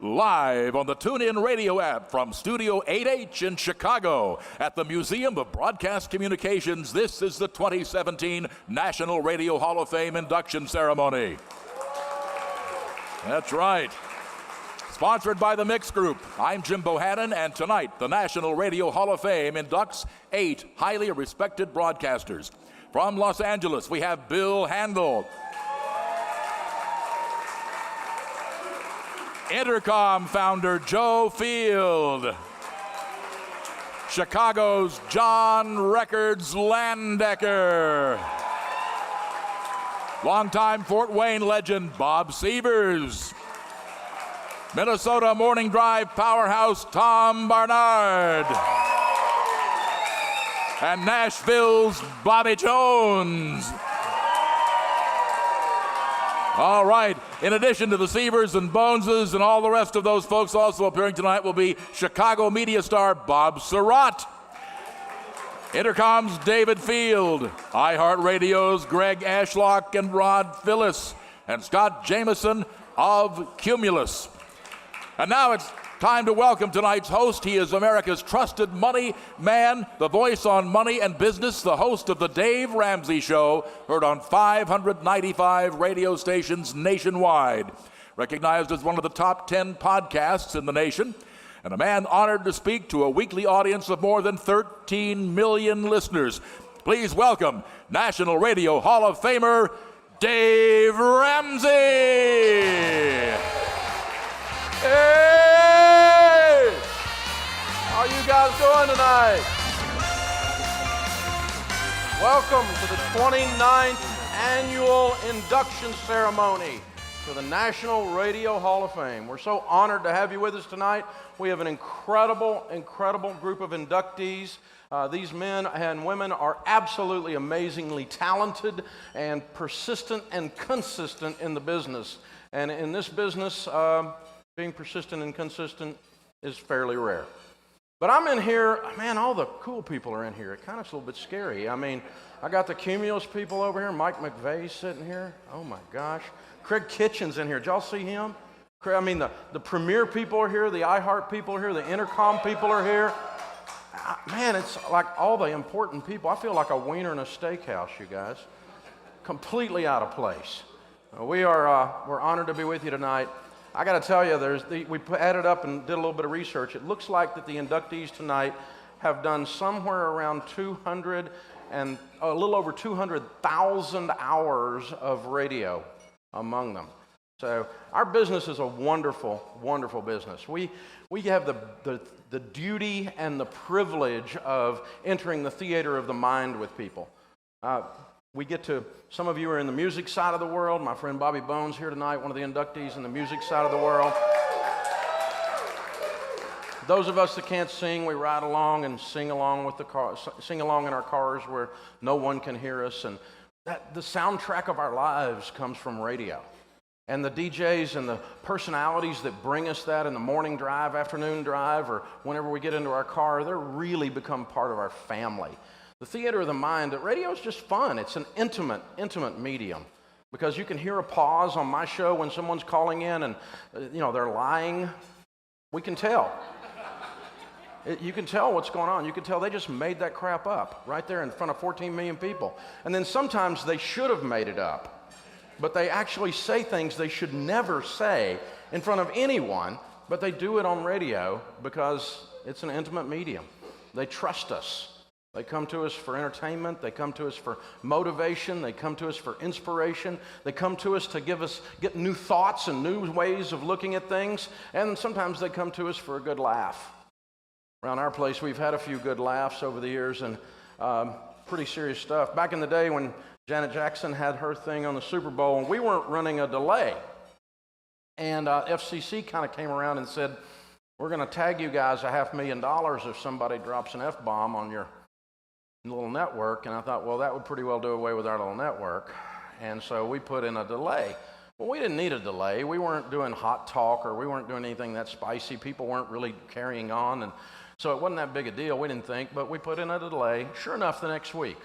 Live on the TuneIn Radio app from Studio 8H in Chicago at the Museum of Broadcast Communications, this is the 2017 National Radio Hall of Fame induction ceremony. That's right. Sponsored by the Mix Group, I'm Jim Bohannon, and tonight the National Radio Hall of Fame inducts 8 highly respected broadcasters. From Los Angeles, we have Bill Handel. Intercom founder Joe Field. Chicago's John Records Landecker. Longtime Fort Wayne legend Bob Sievers. Minnesota Morning Drive powerhouse Tom Barnard. And Nashville's Bobby Jones. All right, in addition to the Sievers and Boneses and all the rest of those folks, also appearing tonight will be Chicago media star Bob Surratt. Intercom's David Field, iHeartRadio's Greg Ashlock and Rod Phillis, and Scott Jameson of Cumulus. And now it's time to welcome tonight's host. He is America's trusted money man, the voice on money and business, the host of The Dave Ramsey Show, heard on 595 radio stations nationwide. Recognized as one of the top 10 podcasts in the nation, and a man honored to speak to a weekly audience of more than 13 million listeners. Please welcome National Radio Hall of Famer, Dave Ramsey! Hey! How you guys doing tonight? Welcome to the 29th annual induction ceremony for the National Radio Hall of Fame. We're so honored to have you with us tonight. We have an incredible group of inductees. These men and women are absolutely amazingly talented and persistent and consistent in the business. And in this business, being persistent and consistent is fairly rare. But I'm in here, man, all the cool people are in here. It kind of is a little bit scary. I mean, I got the Cumulus people over here. Mike McVeigh sitting here. Oh my gosh. Craig Kitchen's in here. Did y'all see him? I mean, the Premier people are here. The iHeart people are here. The Intercom people are here. Man, it's like all the important people. I feel like a wiener in a steakhouse, you guys. Completely out of place. We're honored to be with you tonight. I got to tell you, we added up and did a little bit of research. It looks like that the inductees tonight have done somewhere around 200 and a little over 200,000 hours of radio among them. So our business is a wonderful, wonderful business. We have the duty and the privilege of entering the theater of the mind with people. We get to, some of you are in the music side of the world. My friend Bobby Bones here tonight, one of the inductees in the music side of the world. Those of us that can't sing, we ride along and sing along in our cars where no one can hear us. And the soundtrack of our lives comes from radio. And the DJs and the personalities that bring us that in the morning drive, afternoon drive, or whenever we get into our car, they're really become part of our family. The theater of the mind, radio is just fun. It's an intimate medium because you can hear a pause on my show when someone's calling in and, they're lying. We can tell. You can tell what's going on. You can tell they just made that crap up right there in front of 14 million people. And then sometimes they should have made it up, but they actually say things they should never say in front of anyone, but they do it on radio because it's an intimate medium. They trust us. They come to us for entertainment. They come to us for motivation. They come to us for inspiration. They come to us to get new thoughts and new ways of looking at things. And sometimes they come to us for a good laugh. Around our place, we've had a few good laughs over the years and pretty serious stuff. Back in the day when Janet Jackson had her thing on the Super Bowl, and we weren't running a delay. And FCC kind of came around and said, we're going to tag you guys $500,000 if somebody drops an F-bomb on your little network. And I thought, well, that would pretty well do away with our little network. And so we put in a delay. Well, we didn't need a delay. We weren't doing hot talk or we weren't doing anything that spicy. People weren't really carrying on. And so it wasn't that big a deal, we didn't think, but we put in a delay. Sure enough, the next week,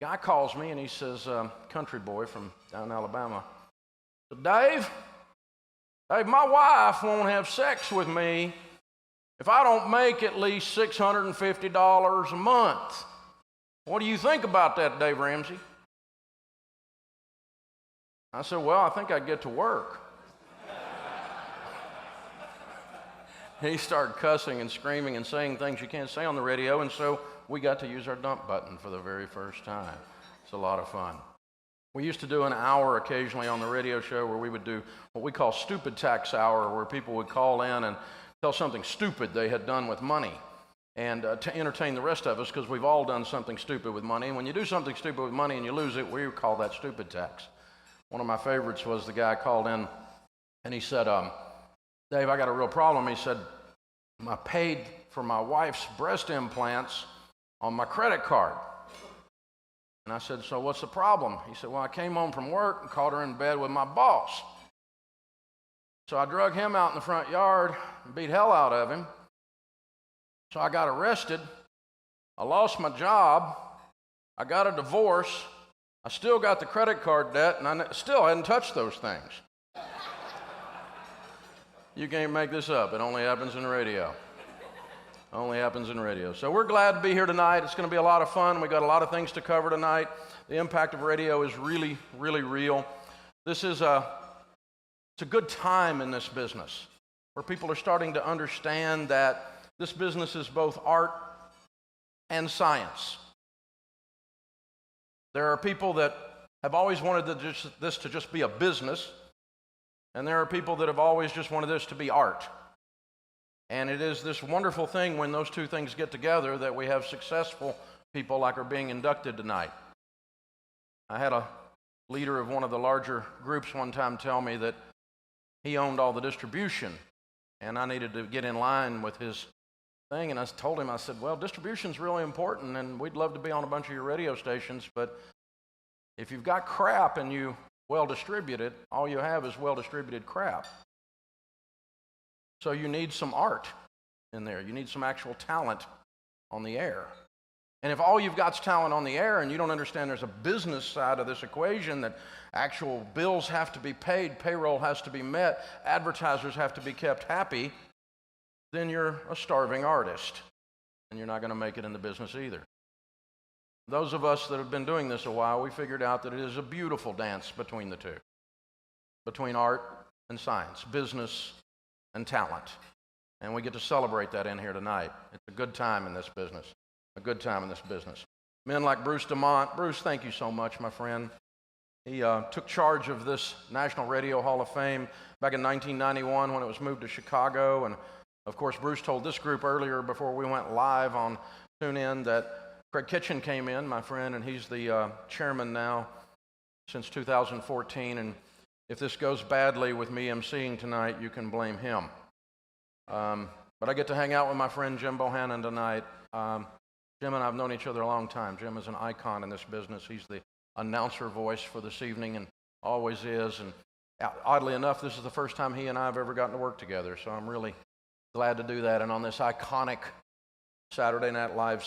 guy calls me and he says, country boy from down in Alabama, Dave, Hey, my wife won't have sex with me if I don't make at least $650 a month. What do you think about that, Dave Ramsey? I said, well, I think I'd get to work. He started cussing and screaming and saying things you can't say on the radio, and so we got to use our dump button for the very first time. It's a lot of fun. We used to do an hour occasionally on the radio show where we would do what we call stupid tax hour, where people would call in and tell something stupid they had done with money, and to entertain the rest of us, because we've all done something stupid with money. And when you do something stupid with money and you lose it, we call that stupid tax. One of my favorites was the guy called in and he said, Dave, I got a real problem. He said, I paid for my wife's breast implants on my credit card. And I said, so what's the problem? He said, well, I came home from work and caught her in bed with my boss. So I drug him out in the front yard and beat hell out of him. So I got arrested. I lost my job. I got a divorce. I still got the credit card debt, and I still hadn't touched those things. You can't make this up. It only happens in radio. Only happens in radio. So we're glad to be here tonight. It's going to be a lot of fun. We got a lot of things to cover tonight. The impact of radio is really, really real. It's a good time in this business where people are starting to understand that this business is both art and science. There are people that have always wanted this to just be a business, and there are people that have always just wanted this to be art. And it is this wonderful thing when those two things get together that we have successful people like are being inducted tonight. I had a leader of one of the larger groups one time tell me that he owned all the distribution, and I needed to get in line with his thing. And I told him, I said, well, distribution's really important, and we'd love to be on a bunch of your radio stations, but if you've got crap and you well distribute it, all you have is well distributed crap. So you need some art in there. You need some actual talent on the air. And if all you've got is talent on the air and you don't understand there's a business side of this equation, that actual bills have to be paid, payroll has to be met, advertisers have to be kept happy, then you're a starving artist, and you're not going to make it in the business either. Those of us that have been doing this a while, we figured out that it is a beautiful dance between the two, between art and science, business and talent. And we get to celebrate that in here tonight. It's a good time in this business, a good time in this business. Men like Bruce DeMont. Bruce, thank you so much, my friend. He took charge of this National Radio Hall of Fame back in 1991 when it was moved to Chicago. And of course, Bruce told this group earlier before we went live on TuneIn that Craig Kitchen came in, my friend, and he's the chairman now since 2014. And if this goes badly with me emceeing tonight, you can blame him. But I get to hang out with my friend Jim Bohannon tonight. Jim and I have known each other a long time. Jim is an icon in this business. He's the announcer voice for this evening and always is. And oddly enough, this is the first time he and I have ever gotten to work together, so I'm really glad to do that. And on this iconic Saturday Night Live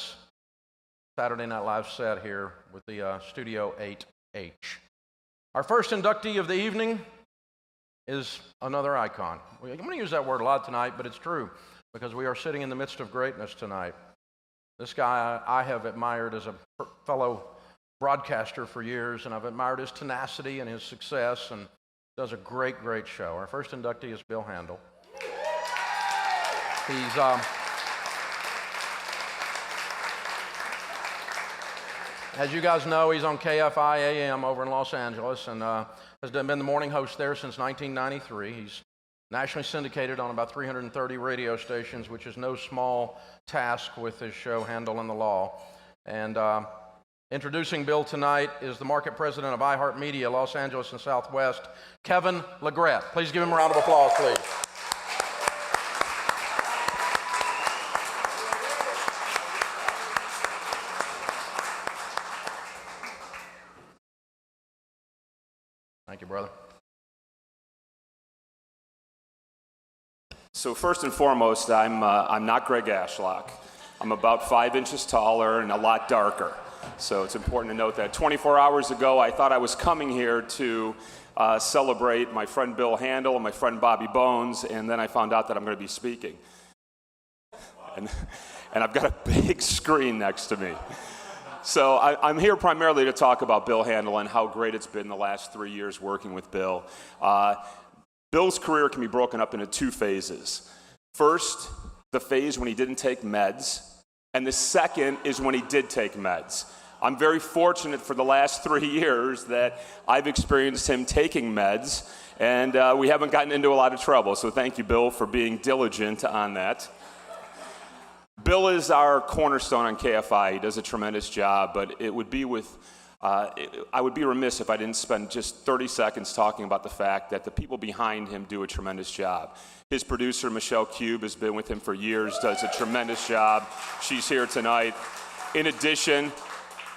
set here with the Studio 8H. Our first inductee of the evening is another icon. I'm going to use that word a lot tonight, but it's true because we are sitting in the midst of greatness tonight. This guy I have admired as a fellow broadcaster for years, and I've admired his tenacity and his success, and does a great, great show. Our first inductee is Bill Handel. He's as you guys know, he's on KFI AM over in Los Angeles and has been the morning host there since 1993. He's nationally syndicated on about 330 radio stations, which is no small task with his show, Handel and the Law. And introducing Bill tonight is the market president of iHeartMedia, Los Angeles and Southwest, Kevin Legret. Please give him a round of applause, please. Thank you, brother. So first and foremost, I'm not Greg Ashlock. I'm about 5 inches taller and a lot darker. So it's important to note that 24 hours ago, I thought I was coming here to celebrate my friend Bill Handel and my friend Bobby Bones, and then I found out that I'm going to be speaking. And I've got a big screen next to me. So I'm here primarily to talk about Bill Handel and how great it's been the last 3 years working with Bill. Bill's career can be broken up into 2 phases. First, the phase when he didn't take meds, and the second is when he did take meds. I'm very fortunate for the last 3 years that I've experienced him taking meds, and we haven't gotten into a lot of trouble, so thank you, Bill, for being diligent on that. Bill is our cornerstone on KFI. He does a tremendous job, but I would be remiss if I didn't spend just 30 seconds talking about the fact that the people behind him do a tremendous job. His producer, Michelle Cube, has been with him for years, does a tremendous job. She's here tonight. In addition,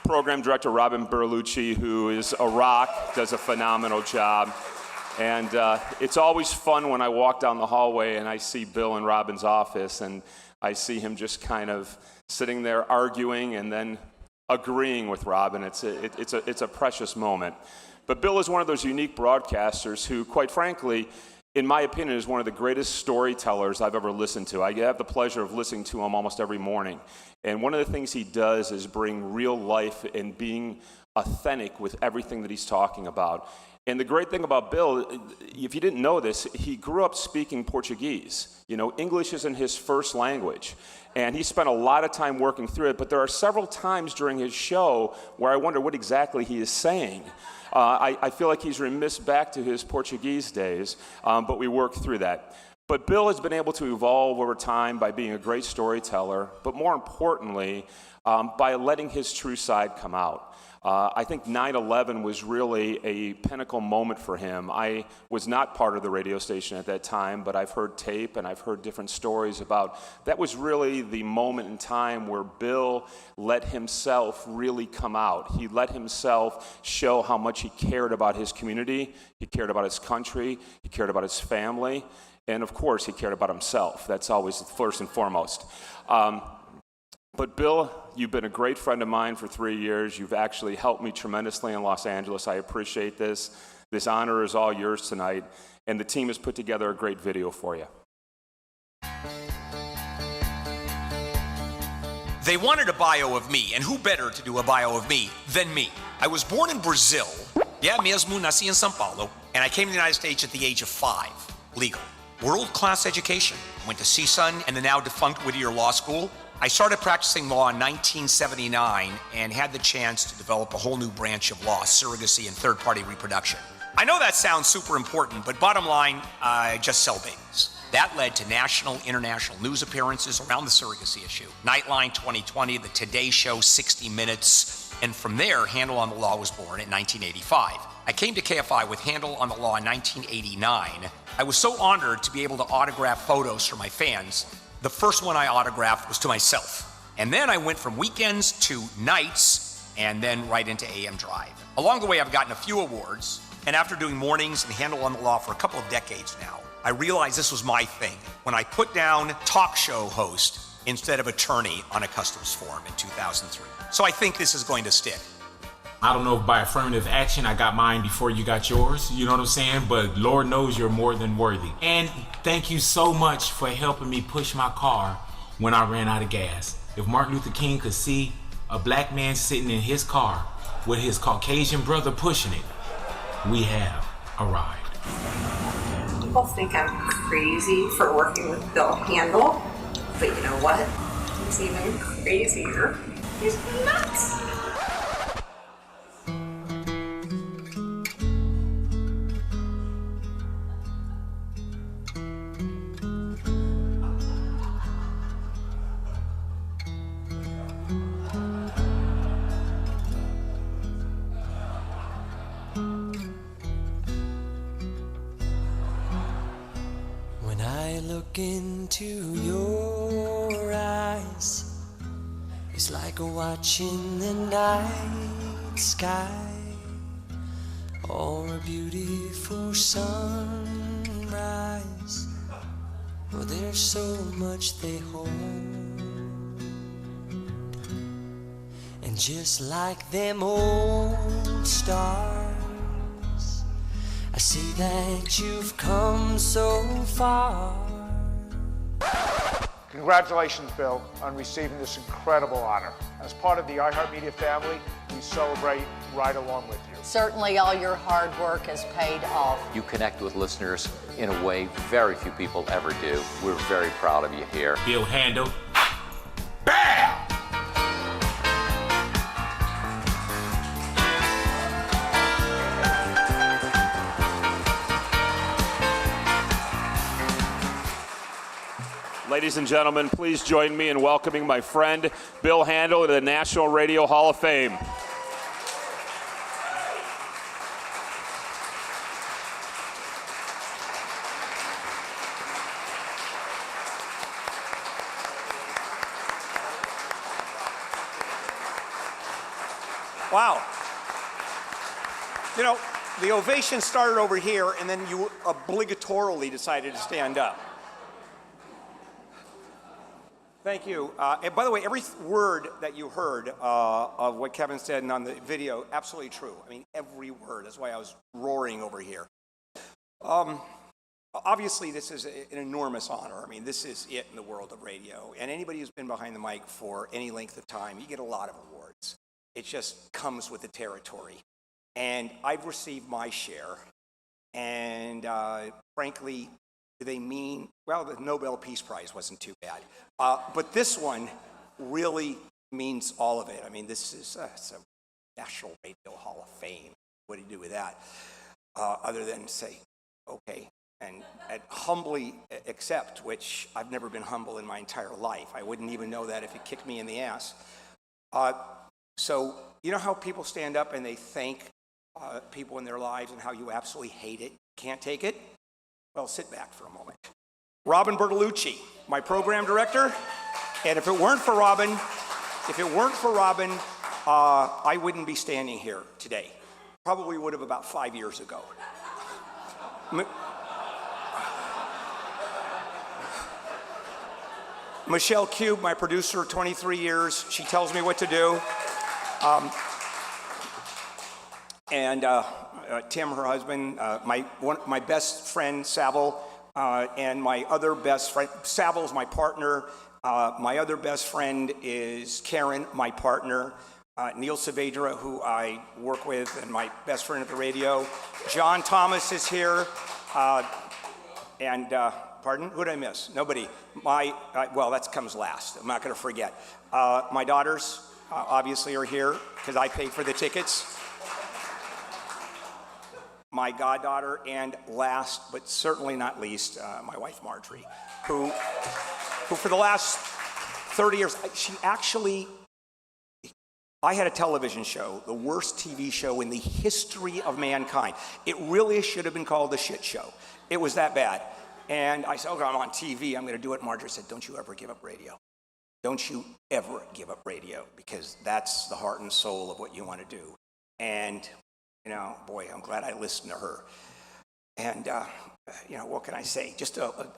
program director Robin Berlucci, who is a rock, does a phenomenal job. And it's always fun when I walk down the hallway and I see Bill in Robin's office, and I see him just kind of sitting there arguing and then agreeing with Robin. It's a precious moment. But Bill is one of those unique broadcasters who, quite frankly, in my opinion, is one of the greatest storytellers I've ever listened to. I have the pleasure of listening to him almost every morning. And one of the things he does is bring real life and being authentic with everything that he's talking about. And the great thing about Bill, if you didn't know this, he grew up speaking Portuguese. You know, English isn't his first language. And he spent a lot of time working through it, but there are several times during his show where I wonder what exactly he is saying. I feel like he's remiss back to his Portuguese days, but we work through that. But Bill has been able to evolve over time by being a great storyteller, but more importantly, by letting his true side come out. I think 9/11 was really a pinnacle moment for him. I was not part of the radio station at that time, but I've heard tape and I've heard different stories about that was really the moment in time where Bill let himself really come out. He let himself show how much he cared about his community, he cared about his country, he cared about his family, and of course he cared about himself. That's always first and foremost. But Bill, you've been a great friend of mine for 3 years. You've actually helped me tremendously in Los Angeles. I appreciate this. This honor is all yours tonight. And the team has put together a great video for you. They wanted a bio of me, and who better to do a bio of me than me? I was born in Brazil. Mesmo, nasci em São Paulo. And I came to the United States at the age of 5, legal. World-class education. Went to CSUN and the now defunct Whittier Law School. I started practicing law in 1979 and had the chance to develop a whole new branch of law, surrogacy and third-party reproduction. I know that sounds super important, but bottom line, I just sell babies. That led to national, international news appearances around the surrogacy issue. Nightline 2020, The Today Show, 60 Minutes, and from there, Handel on the Law was born in 1985. I came to KFI with Handel on the Law in 1989. I was so honored to be able to autograph photos for my fans. The first one I autographed was to myself. And then I went from weekends to nights and then right into AM Drive. Along the way, I've gotten a few awards. And after doing mornings and Handel on the Law for a couple of decades now, I realized this was my thing when I put down talk show host instead of attorney on a customs form in 2003. So I think this is going to stick. I don't know if by affirmative action I got mine before you got yours, you know what I'm saying? But Lord knows you're more than worthy. And thank you so much for helping me push my car when I ran out of gas. If Martin Luther King could see a black man sitting in his car with his Caucasian brother pushing it, we have arrived. People think I'm crazy for working with Bill Handel, but you know what? He's even crazier. He's nuts. Look into your eyes. It's like watching the night sky or a beautiful sunrise. Oh, there's so much they hold, and just like them old stars. I see that you've come so far. Congratulations, Bill, on receiving this incredible honor. As part of the iHeartMedia family, we celebrate right along with you. Certainly all your hard work has paid off. You connect with listeners in a way very few people ever do. We're very proud of you here. Bill Handel. Bam! Ladies and gentlemen, please join me in welcoming my friend Bill Handel to the National Radio Hall of Fame. Wow. You know, the ovation started over here, and then you obligatorily decided to stand up. Thank you. And by the way, every word that you heard of what Kevin said and on the video, absolutely true. I mean, every word. That's why I was roaring over here. Obviously, this is an enormous honor. I mean, this is it in the world of radio. And anybody who's been behind the mic for any length of time, you get a lot of awards. It just comes with the territory. And I've received my share. And frankly, do they mean, well, the Nobel Peace Prize wasn't too bad. But this one really means all of it. I mean, this is it's a National Radio Hall of Fame. What do you do with that? Other than say, okay, and humbly accept, which I've never been humble in my entire life. I wouldn't even know that if it kicked me in the ass. So you know how people stand up and they thank people in their lives and how you absolutely hate it, can't take it? Well, sit back for a moment. Robin Bertolucci, my program director, and if it weren't for Robin, I wouldn't be standing here today. Probably would have about 5 years ago. Michelle Cube, my producer, 23 years. She tells me what to do. Tim, her husband, my best friend, Saville, and my other best friend, Saville's my partner. My other best friend is Karen, my partner. Neil Saavedra, who I work with, and my best friend at the radio. John Thomas is here. Pardon? Who did I miss? Nobody. Well, that comes last. I'm not going to forget. My daughters obviously are here because I paid for the tickets. My goddaughter, and last but certainly not least, my wife Marjorie, who for the last 30 years, I had a television show, the worst TV show in the history of mankind. It really should have been called The Shit Show. It was that bad. And I said, okay, I'm on TV, I'm going to do it. Marjorie said, don't you ever give up radio. Don't you ever give up radio, because that's the heart and soul of what you want to do. And, you know, boy, I'm glad I listened to her. And, you know, what can I say?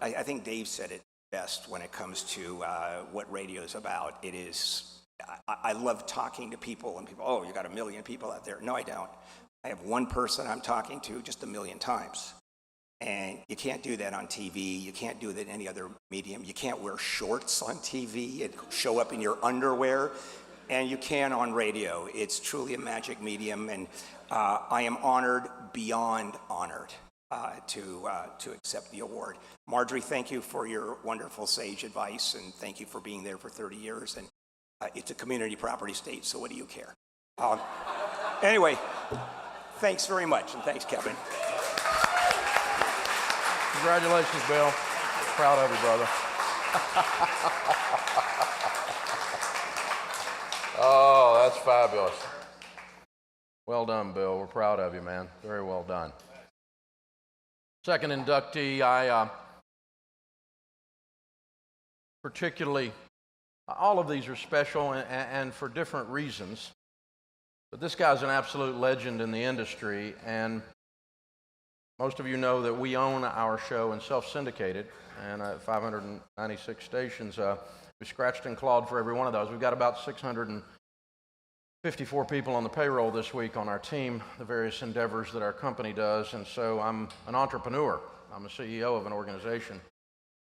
I think Dave said it best when it comes to what radio is about. It is, I love talking to people, and people, oh, you got 1 million people out there. No, I don't. I have one person I'm talking to just 1 million times. And you can't do that on TV. You can't do that in any other medium. You can't wear shorts on TV and show up in your underwear. And you can on radio. It's truly a magic medium. And I am honored, beyond honored, to accept the award. Marjorie, thank you for your wonderful sage advice. And thank you for being there for 30 years. And it's a community property state, so what do you care? Anyway, thanks very much. And thanks, Kevin. Congratulations, Bill. Proud of you, brother. Oh, that's fabulous. Well done, Bill. We're proud of you, man. Very well done. Second inductee, I particularly, all of these are special and for different reasons, but this guy's an absolute legend in the industry, and most of you know that we own our show and self-syndicated, and at 596 stations, we scratched and clawed for every one of those. We've got about 600 54 people on the payroll this week on our team, the various endeavors that our company does, and so I'm an entrepreneur. I'm a CEO of an organization,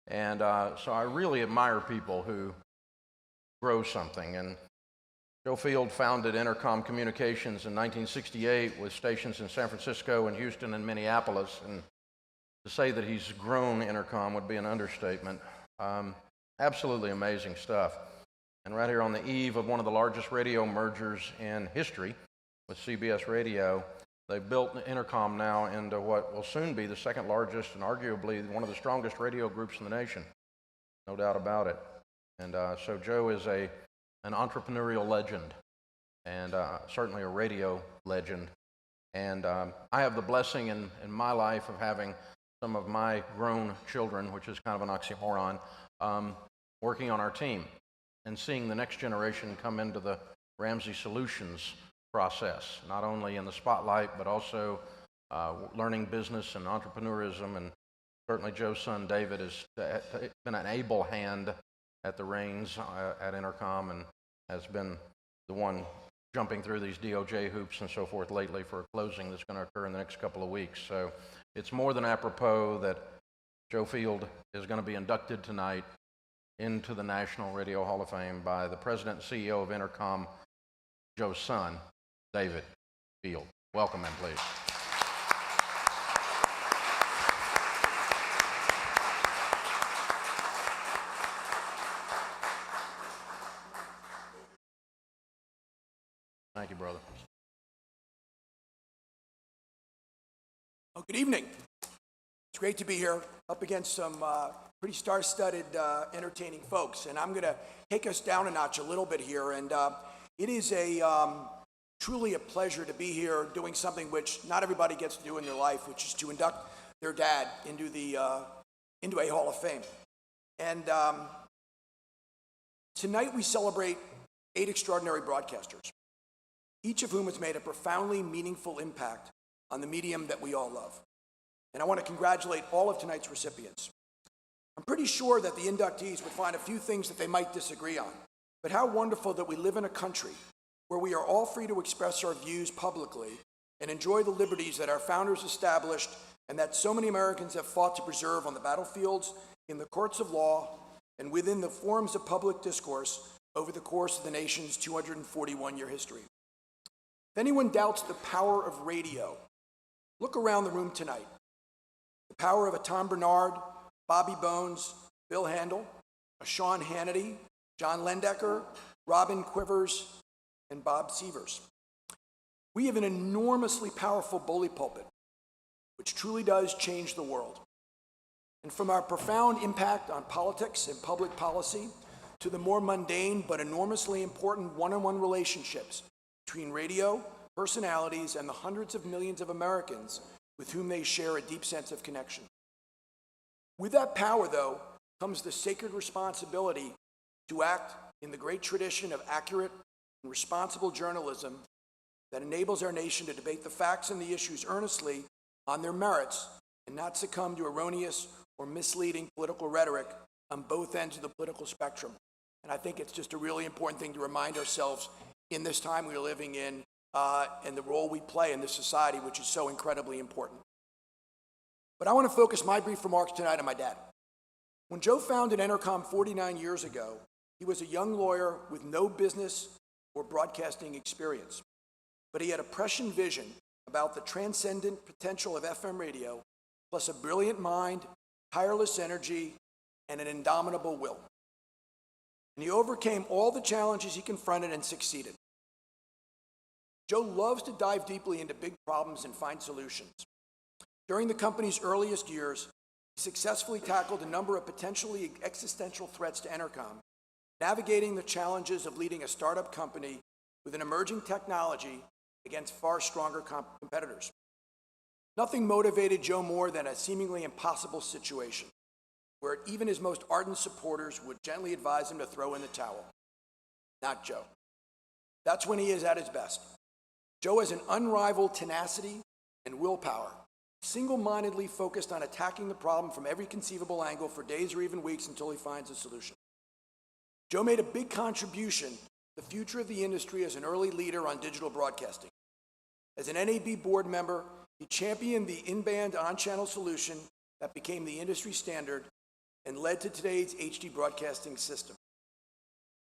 and so I really admire people who grow something. And Joe Field founded Intercom Communications in 1968 with stations in San Francisco and Houston and Minneapolis, and to say that he's grown Intercom would be an understatement. Absolutely amazing stuff. And right here on the eve of one of the largest radio mergers in history with CBS Radio, they've built Intercom now into what will soon be the second largest and arguably one of the strongest radio groups in the nation. No doubt about it. And so Joe is an entrepreneurial legend and certainly a radio legend. And I have the blessing in my life of having some of my grown children, which is kind of an oxymoron, working on our team and seeing the next generation come into the Ramsey Solutions process, not only in the spotlight, but also learning business and entrepreneurism. And certainly Joe's son, David, has been an able hand at the reins at Intercom and has been the one jumping through these DOJ hoops and so forth lately for a closing that's going to occur in the next couple of weeks. So it's more than apropos that Joe Field is going to be inducted tonight into the National Radio Hall of Fame by the president and CEO of Intercom, Joe's son, David Field. Welcome in, please. Thank you, brother. Oh, good evening. It's great to be here up against some pretty star-studded, entertaining folks. And I'm going to take us down a notch a little bit here. And it is truly a pleasure to be here doing something which not everybody gets to do in their life, which is to induct their dad into a Hall of Fame. And tonight we celebrate 8 extraordinary broadcasters, each of whom has made a profoundly meaningful impact on the medium that we all love. And I want to congratulate all of tonight's recipients. I'm pretty sure that the inductees would find a few things that they might disagree on, but how wonderful that we live in a country where we are all free to express our views publicly and enjoy the liberties that our founders established and that so many Americans have fought to preserve on the battlefields, in the courts of law, and within the forums of public discourse over the course of the nation's 241-year history. If anyone doubts the power of radio, look around the room tonight. The power of a Tom Bernard, Bobby Bones, Bill Handel, a Sean Hannity, John Lendecker, Robin Quivers, and Bob Severs. We have an enormously powerful bully pulpit, which truly does change the world. And from our profound impact on politics and public policy to the more mundane but enormously important one-on-one relationships between radio personalities and the hundreds of millions of Americans with whom they share a deep sense of connection. With that power, though, comes the sacred responsibility to act in the great tradition of accurate and responsible journalism that enables our nation to debate the facts and the issues earnestly on their merits and not succumb to erroneous or misleading political rhetoric on both ends of the political spectrum. And I think it's just a really important thing to remind ourselves in this time we're living in and the role we play in this society, which is so incredibly important. But I want to focus my brief remarks tonight on my dad. When Joe founded Intercom 49 years ago, he was a young lawyer with no business or broadcasting experience. But he had a prescient vision about the transcendent potential of FM radio, plus a brilliant mind, tireless energy, and an indomitable will. And he overcame all the challenges he confronted and succeeded. Joe loves to dive deeply into big problems and find solutions. During the company's earliest years, he successfully tackled a number of potentially existential threats to Intercom, navigating the challenges of leading a startup company with an emerging technology against far stronger competitors. Nothing motivated Joe more than a seemingly impossible situation, where even his most ardent supporters would gently advise him to throw in the towel. Not Joe. That's when he is at his best. Joe has an unrivaled tenacity and willpower, single-mindedly focused on attacking the problem from every conceivable angle for days or even weeks until he finds a solution. Joe made a big contribution to the future of the industry as an early leader on digital broadcasting. As an NAB board member, he championed the in-band on-channel solution that became the industry standard and led to today's HD broadcasting system.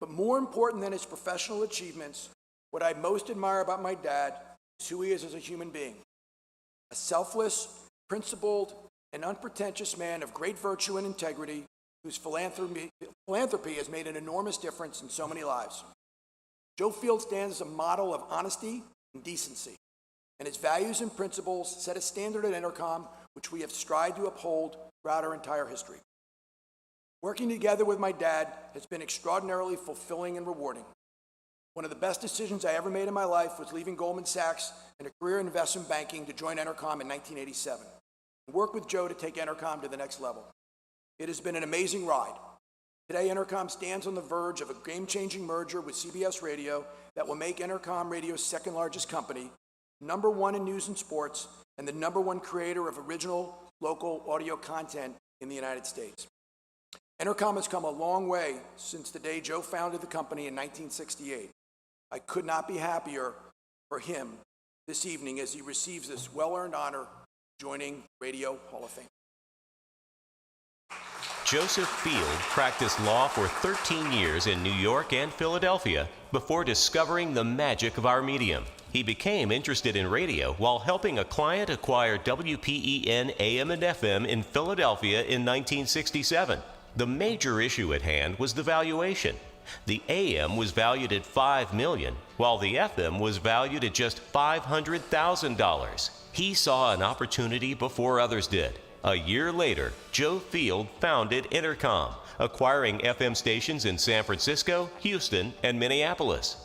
But more important than his professional achievements, what I most admire about my dad is who he is as a human being. A selfless, principled, and unpretentious man of great virtue and integrity whose philanthropy has made an enormous difference in so many lives. Joe Field stands as a model of honesty and decency, and his values and principles set a standard at Entercom which we have strived to uphold throughout our entire history. Working together with my dad has been extraordinarily fulfilling and rewarding. One of the best decisions I ever made in my life was leaving Goldman Sachs and a career in investment banking to join Entercom in 1987 and work with Joe to take Entercom to the next level. It has been an amazing ride. Today, Entercom stands on the verge of a game-changing merger with CBS Radio that will make Entercom Radio's second largest company, number one in news and sports, and the number one creator of original local audio content in the United States. Entercom has come a long way since the day Joe founded the company in 1968. I could not be happier for him this evening as he receives this well-earned honor, joining Radio Hall of Fame. Joseph Field practiced law for 13 years in New York and Philadelphia before discovering the magic of our medium. He became interested in radio while helping a client acquire WPEN AM and FM in Philadelphia in 1967. The major issue at hand was the valuation. The AM was valued at $5 million, while the FM was valued at just $500,000. He saw an opportunity before others did. A year later, Joe Field founded Entercom, acquiring FM stations in San Francisco, Houston, and Minneapolis.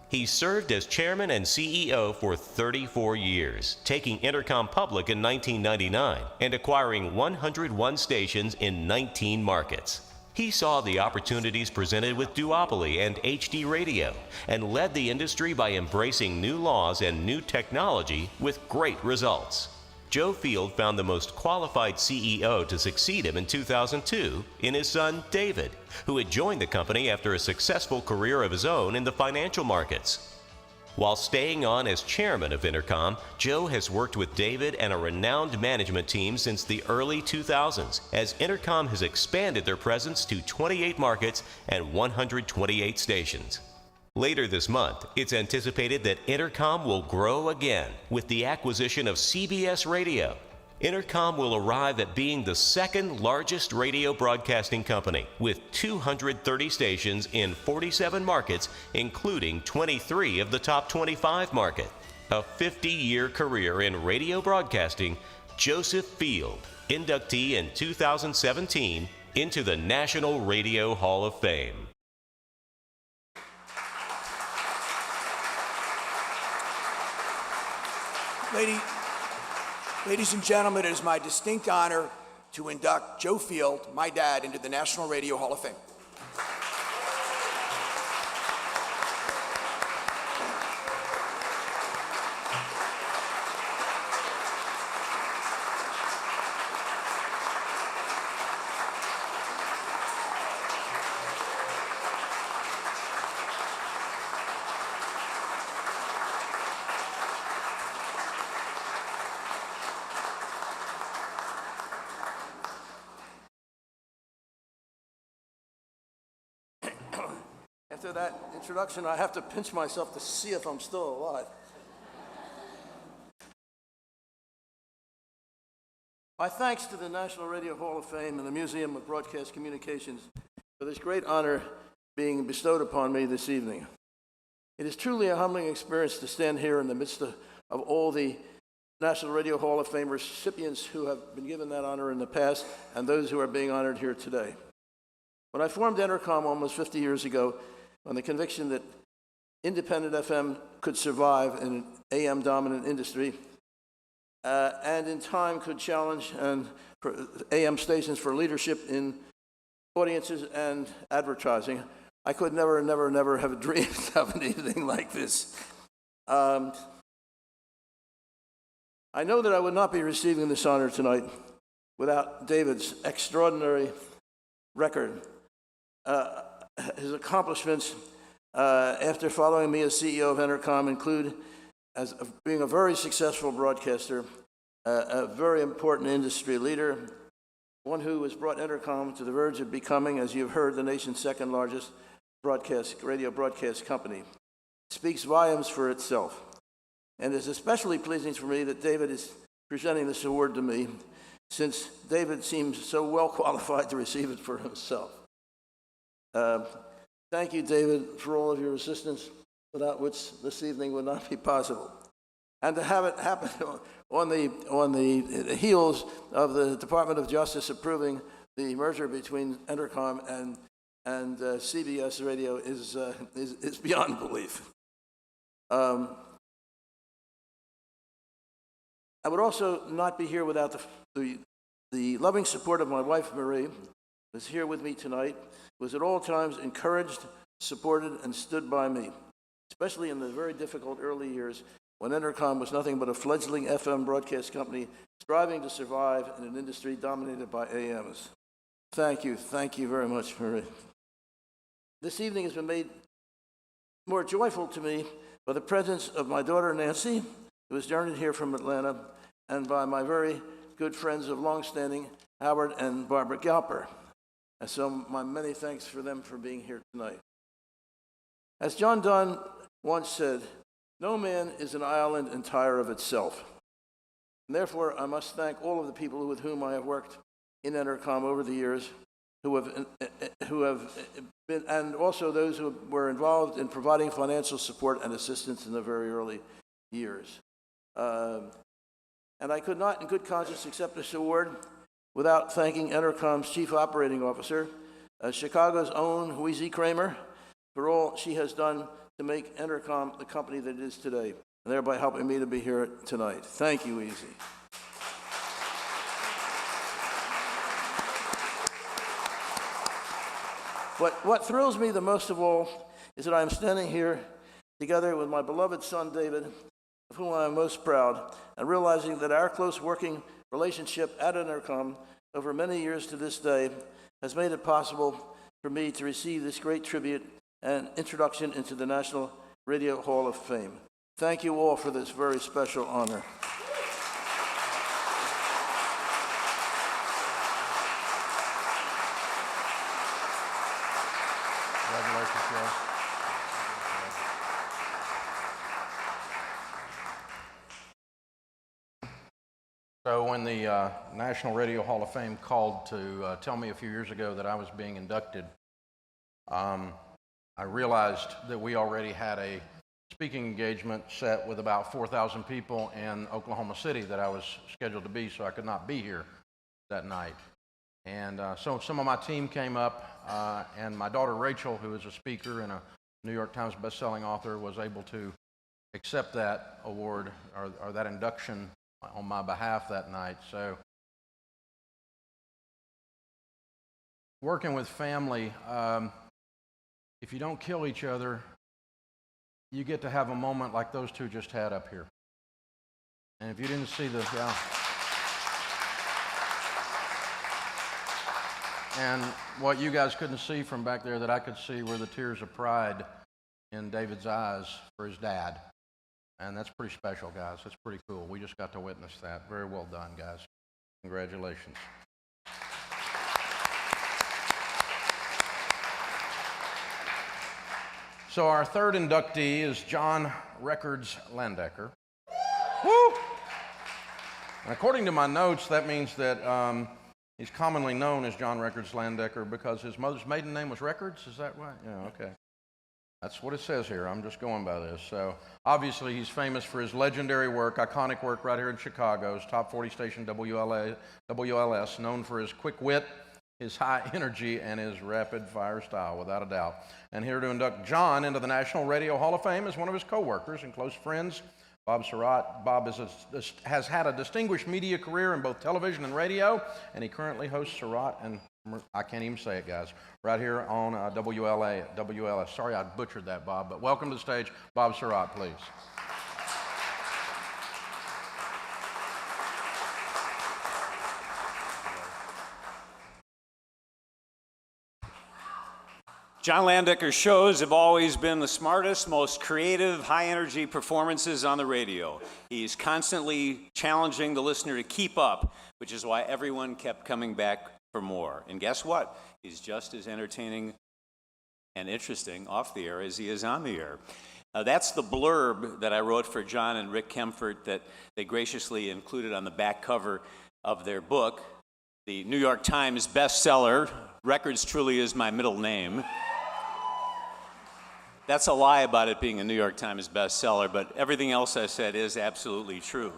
He served as chairman and CEO for 34 years, taking Entercom public in 1999 and acquiring 101 stations in 19 markets. He saw the opportunities presented with duopoly and HD radio and led the industry by embracing new laws and new technology with great results. Joe Field found the most qualified CEO to succeed him in 2002 in his son, David, who had joined the company after a successful career of his own in the financial markets. While staying on as chairman of Entercom, Joe has worked with David and a renowned management team since the early 2000s, as Entercom has expanded their presence to 28 markets and 128 stations. Later this month, it's anticipated that Entercom will grow again with the acquisition of CBS Radio. Entercom will arrive at being the second largest radio broadcasting company with 230 stations in 47 markets, including 23 of the top 25 market. A 50-year career in radio broadcasting, Joseph Field, inductee in 2017 into the National Radio Hall of Fame. Ladies and gentlemen, it is my distinct honor to induct Joe Field, my dad, into the National Radio Hall of Fame. After that introduction, I have to pinch myself to see if I'm still alive. My thanks to the National Radio Hall of Fame and the Museum of Broadcast Communications for this great honor being bestowed upon me this evening. It is truly a humbling experience to stand here in the midst of all the National Radio Hall of Fame recipients who have been given that honor in the past and those who are being honored here today. When I formed Entercom almost 50 years ago, on the conviction that independent FM could survive in an AM-dominant industry, and in time could challenge AM stations for leadership in audiences and advertising, I could never have dreamed of anything like this. I know that I would not be receiving this honor tonight without David's extraordinary record. His accomplishments after following me as CEO of Entercom include as being a very successful broadcaster, a very important industry leader, one who has brought Entercom to the verge of becoming, as you've heard, the nation's second largest radio broadcast company. It speaks volumes for itself. And it's especially pleasing for me that David is presenting this award to me, since David seems so well qualified to receive it for himself. Thank you, David, for all of your assistance, without which this evening would not be possible. And to have it happen on the heels of the Department of Justice approving the merger between Entercom and CBS Radio is beyond belief. I would also not be here without the loving support of my wife, Marie, who is here with me tonight, who was at all times encouraged, supported, and stood by me, especially in the very difficult early years when Entercom was nothing but a fledgling FM broadcast company striving to survive in an industry dominated by AMs. Thank you very much, Marie. This evening has been made more joyful to me by the presence of my daughter, Nancy, who has journeyed here from Atlanta, and by my very good friends of longstanding, Howard and Barbara Galper. And so my many thanks for them for being here tonight. As John Donne once said, no man is an island entire of itself. And therefore, I must thank all of the people with whom I have worked in Entercom over the years, who have been, and also those who were involved in providing financial support and assistance in the very early years. And I could not, in good conscience, accept this award without thanking Entercom's Chief Operating Officer, Chicago's own Wheezy Kramer, for all she has done to make Entercom the company that it is today, and thereby helping me to be here tonight. Thank you, Wheezy. What thrills me the most of all is that I am standing here together with my beloved son, David, of whom I am most proud, and realizing that our close working relationship at Entercom over many years to this day has made it possible for me to receive this great tribute and introduction into the National Radio Hall of Fame. Thank you all for this very special honor. Congratulations, Joe. So when the National Radio Hall of Fame called to tell me a few years ago that I was being inducted, I realized that we already had a speaking engagement set with about 4,000 people in Oklahoma City that I was scheduled to be, so I could not be here that night. And so some of my team came up, and my daughter Rachel, who is a speaker and a New York Times bestselling author, was able to accept that award or that induction on my behalf that night. So working with family, if you don't kill each other, you get to have a moment like those two just had up here. And if you didn't see the, and what you guys couldn't see from back there that I could see were the tears of pride in David's eyes for his dad. And that's pretty special, guys. That's pretty cool. We just got to witness that. Very well done, guys. Congratulations. So our third inductee is John Records Landecker. Woo! And according to my notes, that means that he's commonly known as John Records Landecker because his mother's maiden name was Records. Is that right? Yeah, okay. That's what it says here. I'm just going by this. So obviously he's famous for his legendary work, iconic work right here in Chicago's top 40 station WLS, known for his quick wit, his high energy, and his rapid-fire style, without a doubt. And here to induct John into the National Radio Hall of Fame is one of his co-workers and close friends, Bob Surratt. Bob has had a distinguished media career in both television and radio, and he currently hosts Surratt, and I can't even say it, guys, right here on WLS. Sorry I butchered that, Bob, but welcome to the stage, Bob Surratt, please. John Landecker's shows have always been the smartest, most creative, high-energy performances on the radio. He's constantly challenging the listener to keep up, which is why everyone kept coming back for more. And guess what? He's just as entertaining and interesting off the air as he is on the air. That's the blurb that I wrote for John and Rick Kempfert that they graciously included on the back cover of their book, the New York Times bestseller, Records Truly Is My Middle Name. That's a lie about it being a New York Times bestseller, but everything else I said is absolutely true.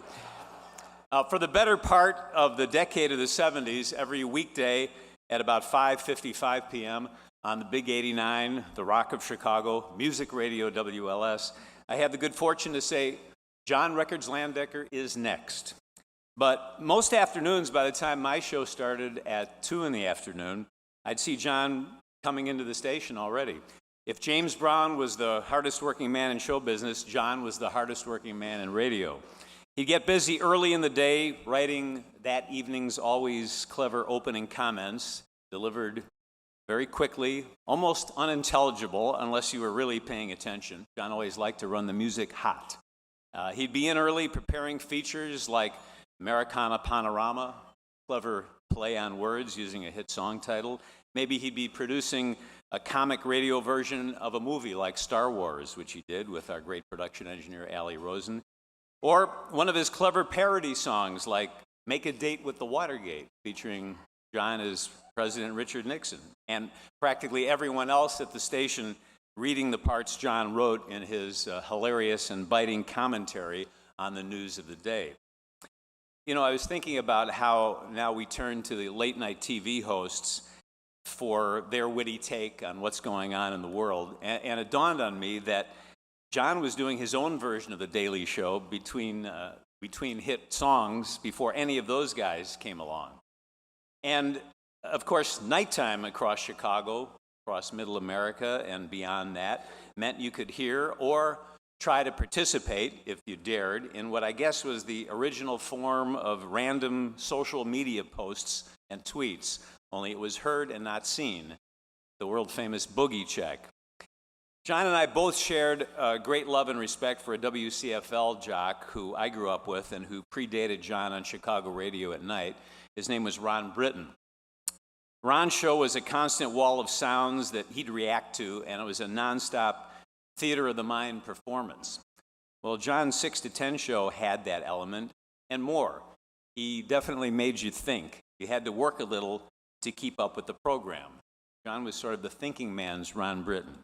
For the better part of the decade of the 70s, every weekday at about 5:55 p.m. on the Big 89, the Rock of Chicago, Music Radio WLS, I had the good fortune to say, John Records Landecker is next. But most afternoons, by the time my show started at 2 in the afternoon, I'd see John coming into the station already. If James Brown was the hardest working man in show business, John was the hardest working man in radio. He'd get busy early in the day writing that evening's always clever opening comments, delivered very quickly, almost unintelligible unless you were really paying attention. John always liked to run the music hot. He'd be in early preparing features like Americana Panorama, clever play on words using a hit song title. Maybe he'd be producing a comic radio version of a movie like Star Wars, which he did with our great production engineer, Allie Rosen. Or one of his clever parody songs like Make a Date with the Watergate, featuring John as President Richard Nixon, and practically everyone else at the station reading the parts John wrote in his hilarious and biting commentary on the news of the day. You know, I was thinking about how now we turn to the late night TV hosts for their witty take on what's going on in the world. And it dawned on me that John was doing his own version of The Daily Show between hit songs before any of those guys came along. And of course, nighttime across Chicago, across Middle America and beyond that, meant you could hear or try to participate, if you dared, in what I guess was the original form of random social media posts and tweets, only it was heard and not seen, the world-famous boogie check. John and I both shared great love and respect for a WCFL jock who I grew up with and who predated John on Chicago radio at night. His name was Ron Britton. Ron's show was a constant wall of sounds that he'd react to, and it was a nonstop theater of the mind performance. Well, John's 6 to 10 show had that element and more. He definitely made you think. You had to work a little to keep up with the program. John was sort of the thinking man's Ron Britton.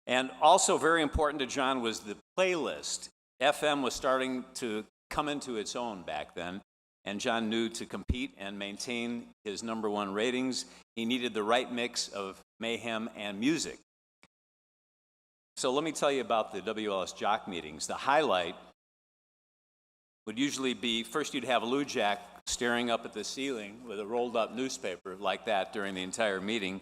And also very important to John was the playlist. FM was starting to come into its own back then, and John knew to compete and maintain his #1 ratings, he needed the right mix of mayhem and music. So let me tell you about the WLS jock meetings. The highlight would usually be, first you'd have Lou Jack staring up at the ceiling with a rolled up newspaper like that during the entire meeting.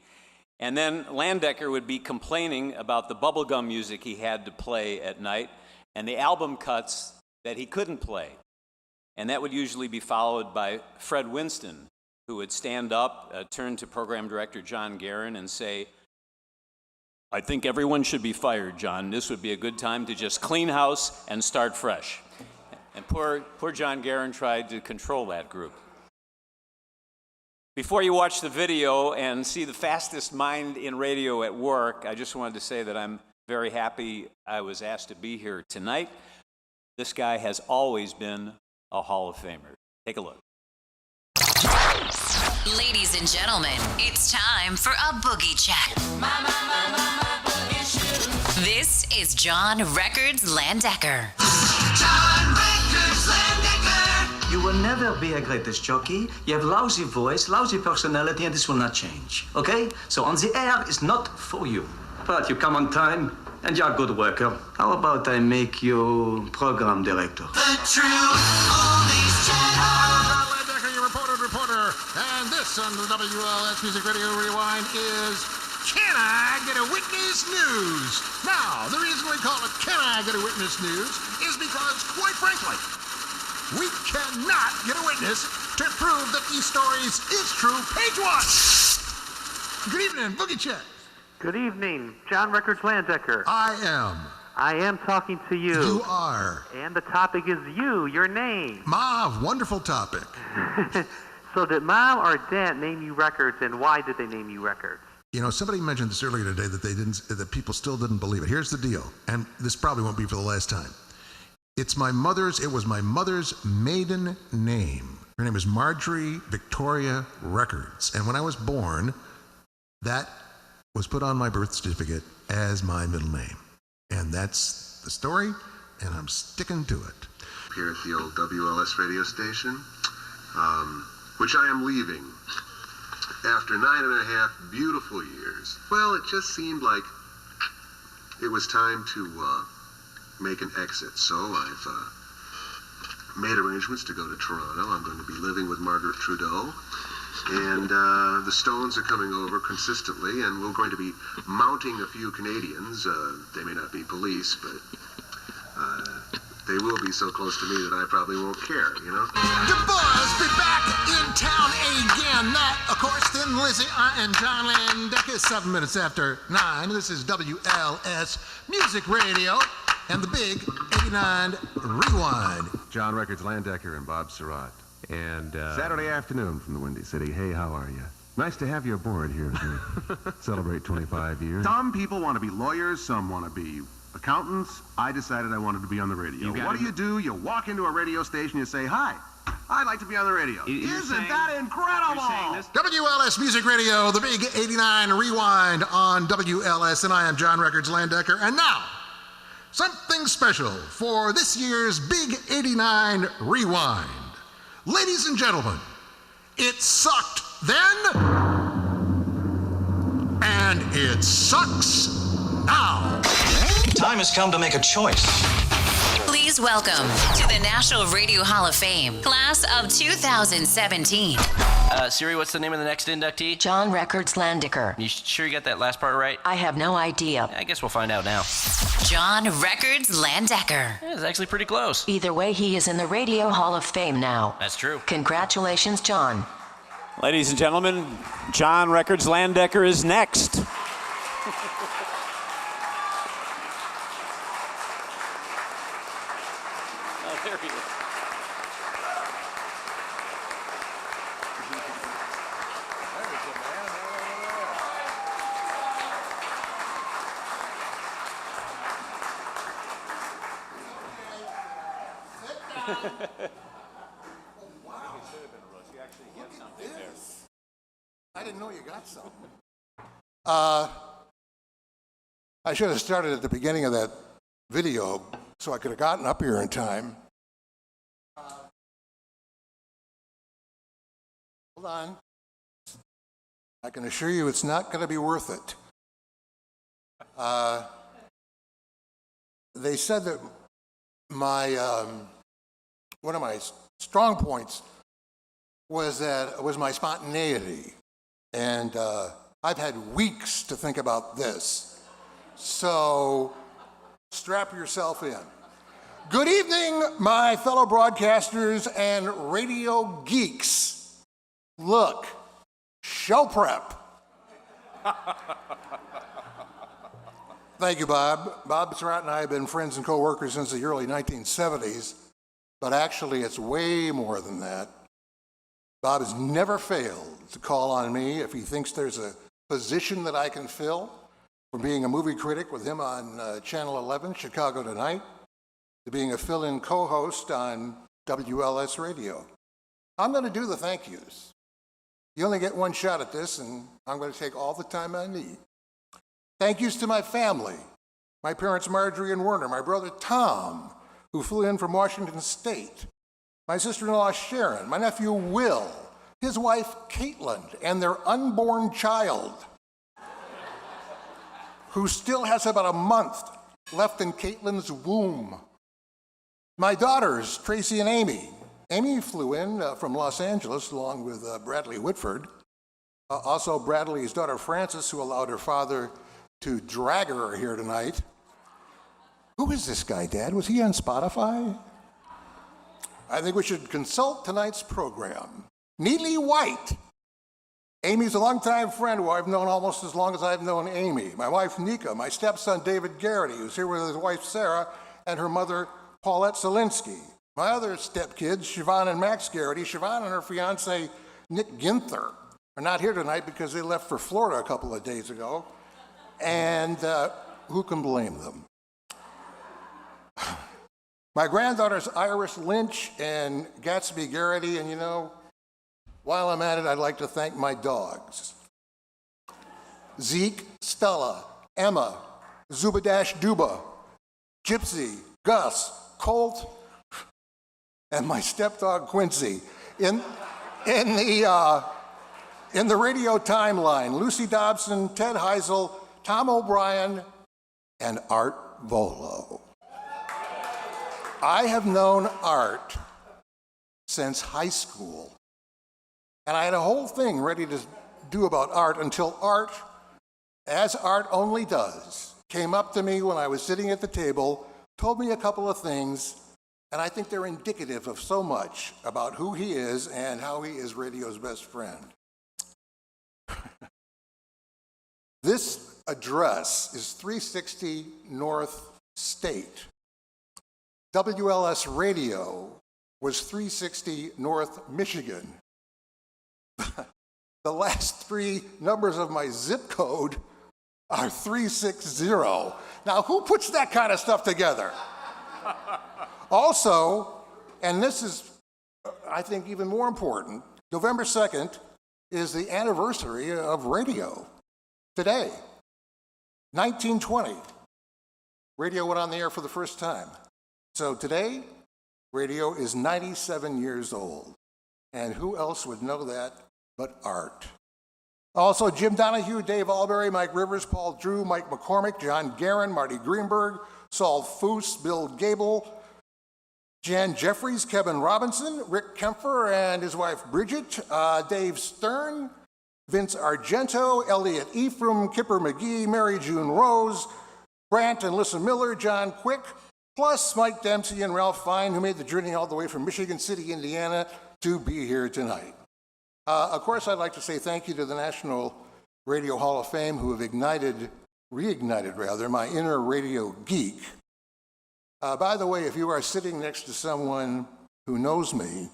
And then Landecker would be complaining about the bubblegum music he had to play at night and the album cuts that he couldn't play. And that would usually be followed by Fred Winston, who would stand up, turn to program director John Guerin and say, "I think everyone should be fired, John. This would be a good time to just clean house and start fresh." And poor John Guerin tried to control that group. Before you watch the video and see the fastest mind in radio at work, I just wanted to say that I'm very happy I was asked to be here tonight. This guy has always been a Hall of Famer. Take a look. Ladies and gentlemen, it's time for a boogie check. This is John Records Landecker. John Records Landecker. You will never be a greatest jockey. You have lousy voice, lousy personality, and this will not change. Okay? So on the air is not for you. But you come on time, and you're a good worker. How about I make you program director? The truth, oldies channel. John Landecker, your reporter. And this on the WLS Music Radio Rewind is Can I Get a Witness News? Now, the reason we call it Can I Get a Witness News is because, quite frankly, we cannot get a witness to prove that these stories is true. Page 1. Good evening, Boogie Check. Good evening, John Records Landecker. I am. I am talking to you. You are. And the topic is you, your name. Mav, wonderful topic. So did Mom or Dad name you records, and why did they name you records? You know, somebody mentioned this earlier today that people still didn't believe it. Here's the deal, and this probably won't be for the last time. It was my mother's maiden name. Her name is Marjorie Victoria Records. And when I was born, that was put on my birth certificate as my middle name. And that's the story, and I'm sticking to it. Here at the old WLS radio station, which I am leaving after 9.5 beautiful years. Well, it just seemed like it was time to make an exit. So I've made arrangements to go to Toronto. I'm going to be living with Margaret Trudeau. And the Stones are coming over consistently, and we're going to be mounting a few Canadians. They may not be police, but they will be so close to me that I probably won't care, you know? The boys be back in town again. That, of course, Thin Lizzy, and John Landecker, 7 minutes after 9. This is WLS Music Radio and the Big 89 Rewind. John Records Landecker and Bob Surratt. And Saturday afternoon from the Windy City. Hey, how are you? Nice to have you aboard here as we celebrate 25 years. Some people want to be lawyers, some want to be accountants. I decided I wanted to be on the radio. What do? You walk into a radio station, you say, hi, I'd like to be on the radio. Isn't that incredible? WLS Music Radio, the Big 89 Rewind on WLS, and I am John Records Landecker. And now, something special for this year's Big 89 Rewind. Ladies and gentlemen, it sucked then, and it sucks now. Time has come to make a choice. Please welcome to the National Radio Hall of Fame, class of 2017. Siri, what's the name of the next inductee? John Records Landecker. You sure you got that last part right? I have no idea. I guess we'll find out now. John Records Landecker. It's actually pretty close. Either way, he is in the Radio Hall of Fame now. That's true. Congratulations, John. Ladies and gentlemen, John Records Landecker is next. There he is. I didn't know you got some. I should have started at the beginning of that video so I could have gotten up here in time. Hold on. I can assure you it's not going to be worth it. They said that one of my strong points was my spontaneity, and I've had weeks to think about this. So strap yourself in. Good evening, my fellow broadcasters and radio geeks. Look, show prep. Thank you, Bob. Bob Surratt and I have been friends and co-workers since the early 1970s, but actually it's way more than that. Bob has never failed to call on me if he thinks there's a position that I can fill, from being a movie critic with him on Channel 11, Chicago Tonight, to being a fill-in co-host on WLS Radio. I'm going to do the thank yous. You only get one shot at this, and I'm going to take all the time I need. Thank yous to my family, my parents Marjorie and Werner, my brother Tom, who flew in from Washington State, my sister-in-law Sharon, my nephew Will, his wife Caitlin, and their unborn child, who still has about a month left in Caitlin's womb. My daughters, Tracy and Amy. Amy flew in from Los Angeles along with Bradley Whitford. Also Bradley's daughter Frances, who allowed her father to drag her here tonight. Who is this guy, Dad? Was he on Spotify? I think we should consult tonight's program. Neely White, Amy's a longtime friend who I've known almost as long as I've known Amy. My wife, Nika. My stepson, David Garrity, who's here with his wife, Sarah, and her mother, Paulette Zelinsky. My other stepkids, Siobhan and Max Garrity. Siobhan and her fiance, Nick Ginther, are not here tonight because they left for Florida a couple of days ago. And who can blame them? My granddaughters, Iris Lynch and Gatsby Garrity, and you know, while I'm at it, I'd like to thank my dogs. Zeke, Stella, Emma, Zubadash Duba, Gypsy, Gus, Colt, and my stepdog Quincy. In the radio timeline, Lucy Dobson, Ted Heisel, Tom O'Brien, and Art Volo. I have known Art since high school. And I had a whole thing ready to do about Art until Art, as Art only does, came up to me when I was sitting at the table, told me a couple of things, and I think they're indicative of so much about who he is and how he is radio's best friend. This address is 360 North State. WLS Radio was 360 North Michigan. The last three numbers of my zip code are 360. Now, who puts that kind of stuff together? Also, and this is, I think, even more important, November 2nd is the anniversary of radio. Today, 1920, radio went on the air for the first time. So today, radio is 97 years old. And who else would know that but Art? Also, Jim Donahue, Dave Albury, Mike Rivers, Paul Drew, Mike McCormick, John Guerin, Marty Greenberg, Saul Foose, Bill Gable, Jan Jeffries, Kevin Robinson, Rick Kempfer and his wife Bridget, Dave Stern, Vince Argento, Elliot Ephraim, Kipper McGee, Mary June Rose, Brant and Lissa Miller, John Quick, plus Mike Dempsey and Ralph Fine, who made the journey all the way from Michigan City, Indiana, to be here tonight. Of course, I'd like to say thank you to the National Radio Hall of Fame, who have reignited my inner radio geek. By the way, if you are sitting next to someone who knows me,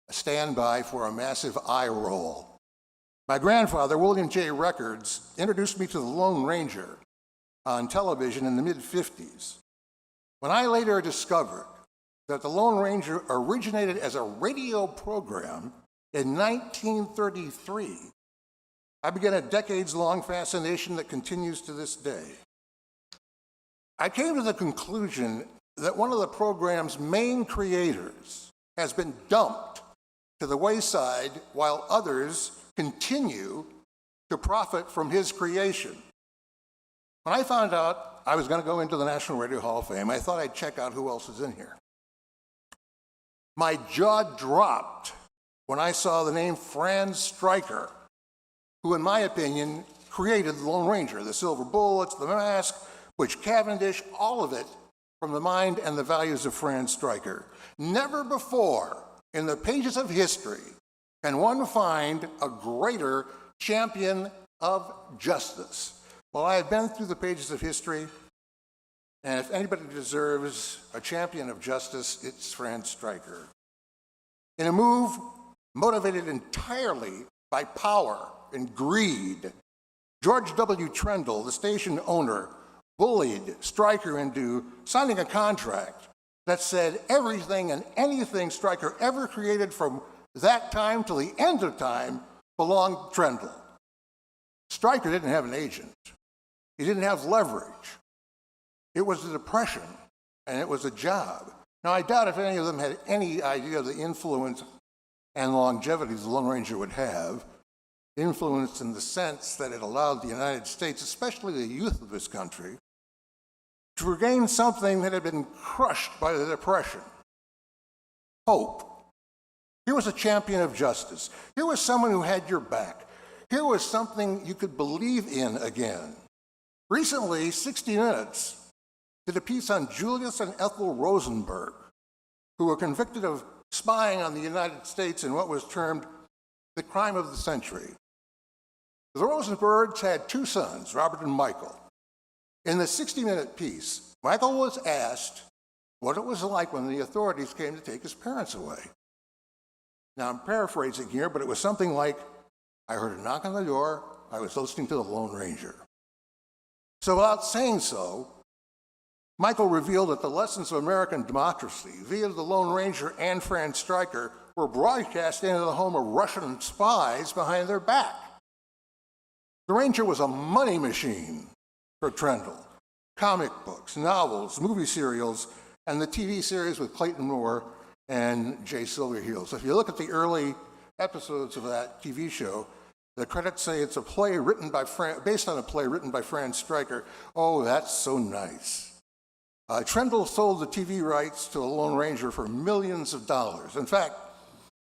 stand by for a massive eye roll. My grandfather, William J. Records, introduced me to the Lone Ranger on television in the mid-50s. When I later discovered that the Lone Ranger originated as a radio program in 1933, I began a decades-long fascination that continues to this day. I came to the conclusion that one of the program's main creators has been dumped to the wayside while others continue to profit from his creation. When I found out I was going to go into the National Radio Hall of Fame, I thought I'd check out who else is in here. My jaw dropped when I saw the name Fran Stryker, who, in my opinion, created the Lone Ranger, the Silver Bullets, the Mask, Butch Cavendish, all of it from the mind and the values of Fran Stryker. Never before in the pages of history can one find a greater champion of justice. Well, I have been through the pages of history, and if anybody deserves a champion of justice, it's Fran Stryker. In a move motivated entirely by power and greed, George W. Trendle, the station owner, bullied Stryker into signing a contract that said everything and anything Stryker ever created from that time till the end of time belonged to Trendle. Stryker didn't have an agent. He didn't have leverage. It was a depression, and it was a job. Now, I doubt if any of them had any idea of the influence and longevity the Lone Ranger would have, influence in the sense that it allowed the United States, especially the youth of this country, to regain something that had been crushed by the Depression: hope. Here was a champion of justice. Here was someone who had your back. Here was something you could believe in again. Recently, 60 Minutes did a piece on Julius and Ethel Rosenberg, who were convicted of spying on the United States in what was termed the crime of the century. The Rosenbergs had two sons, Robert and Michael. In the 60-minute piece, Michael was asked what it was like when the authorities came to take his parents away. Now, I'm paraphrasing here, but it was something like, I heard a knock on the door, I was listening to the Lone Ranger. So without saying so, Michael revealed that the lessons of American democracy via the Lone Ranger and Fran Stryker were broadcast into the home of Russian spies behind their back. The Ranger was a money machine for Trendle. Comic books, novels, movie serials, and the TV series with Clayton Moore and Jay Silverheels. If you look at the early episodes of that TV show, the credits say it's a play written by based on a play written by Fran Stryker. Oh, that's so nice. Trendle sold the TV rights to the Lone Ranger for millions of dollars. In fact,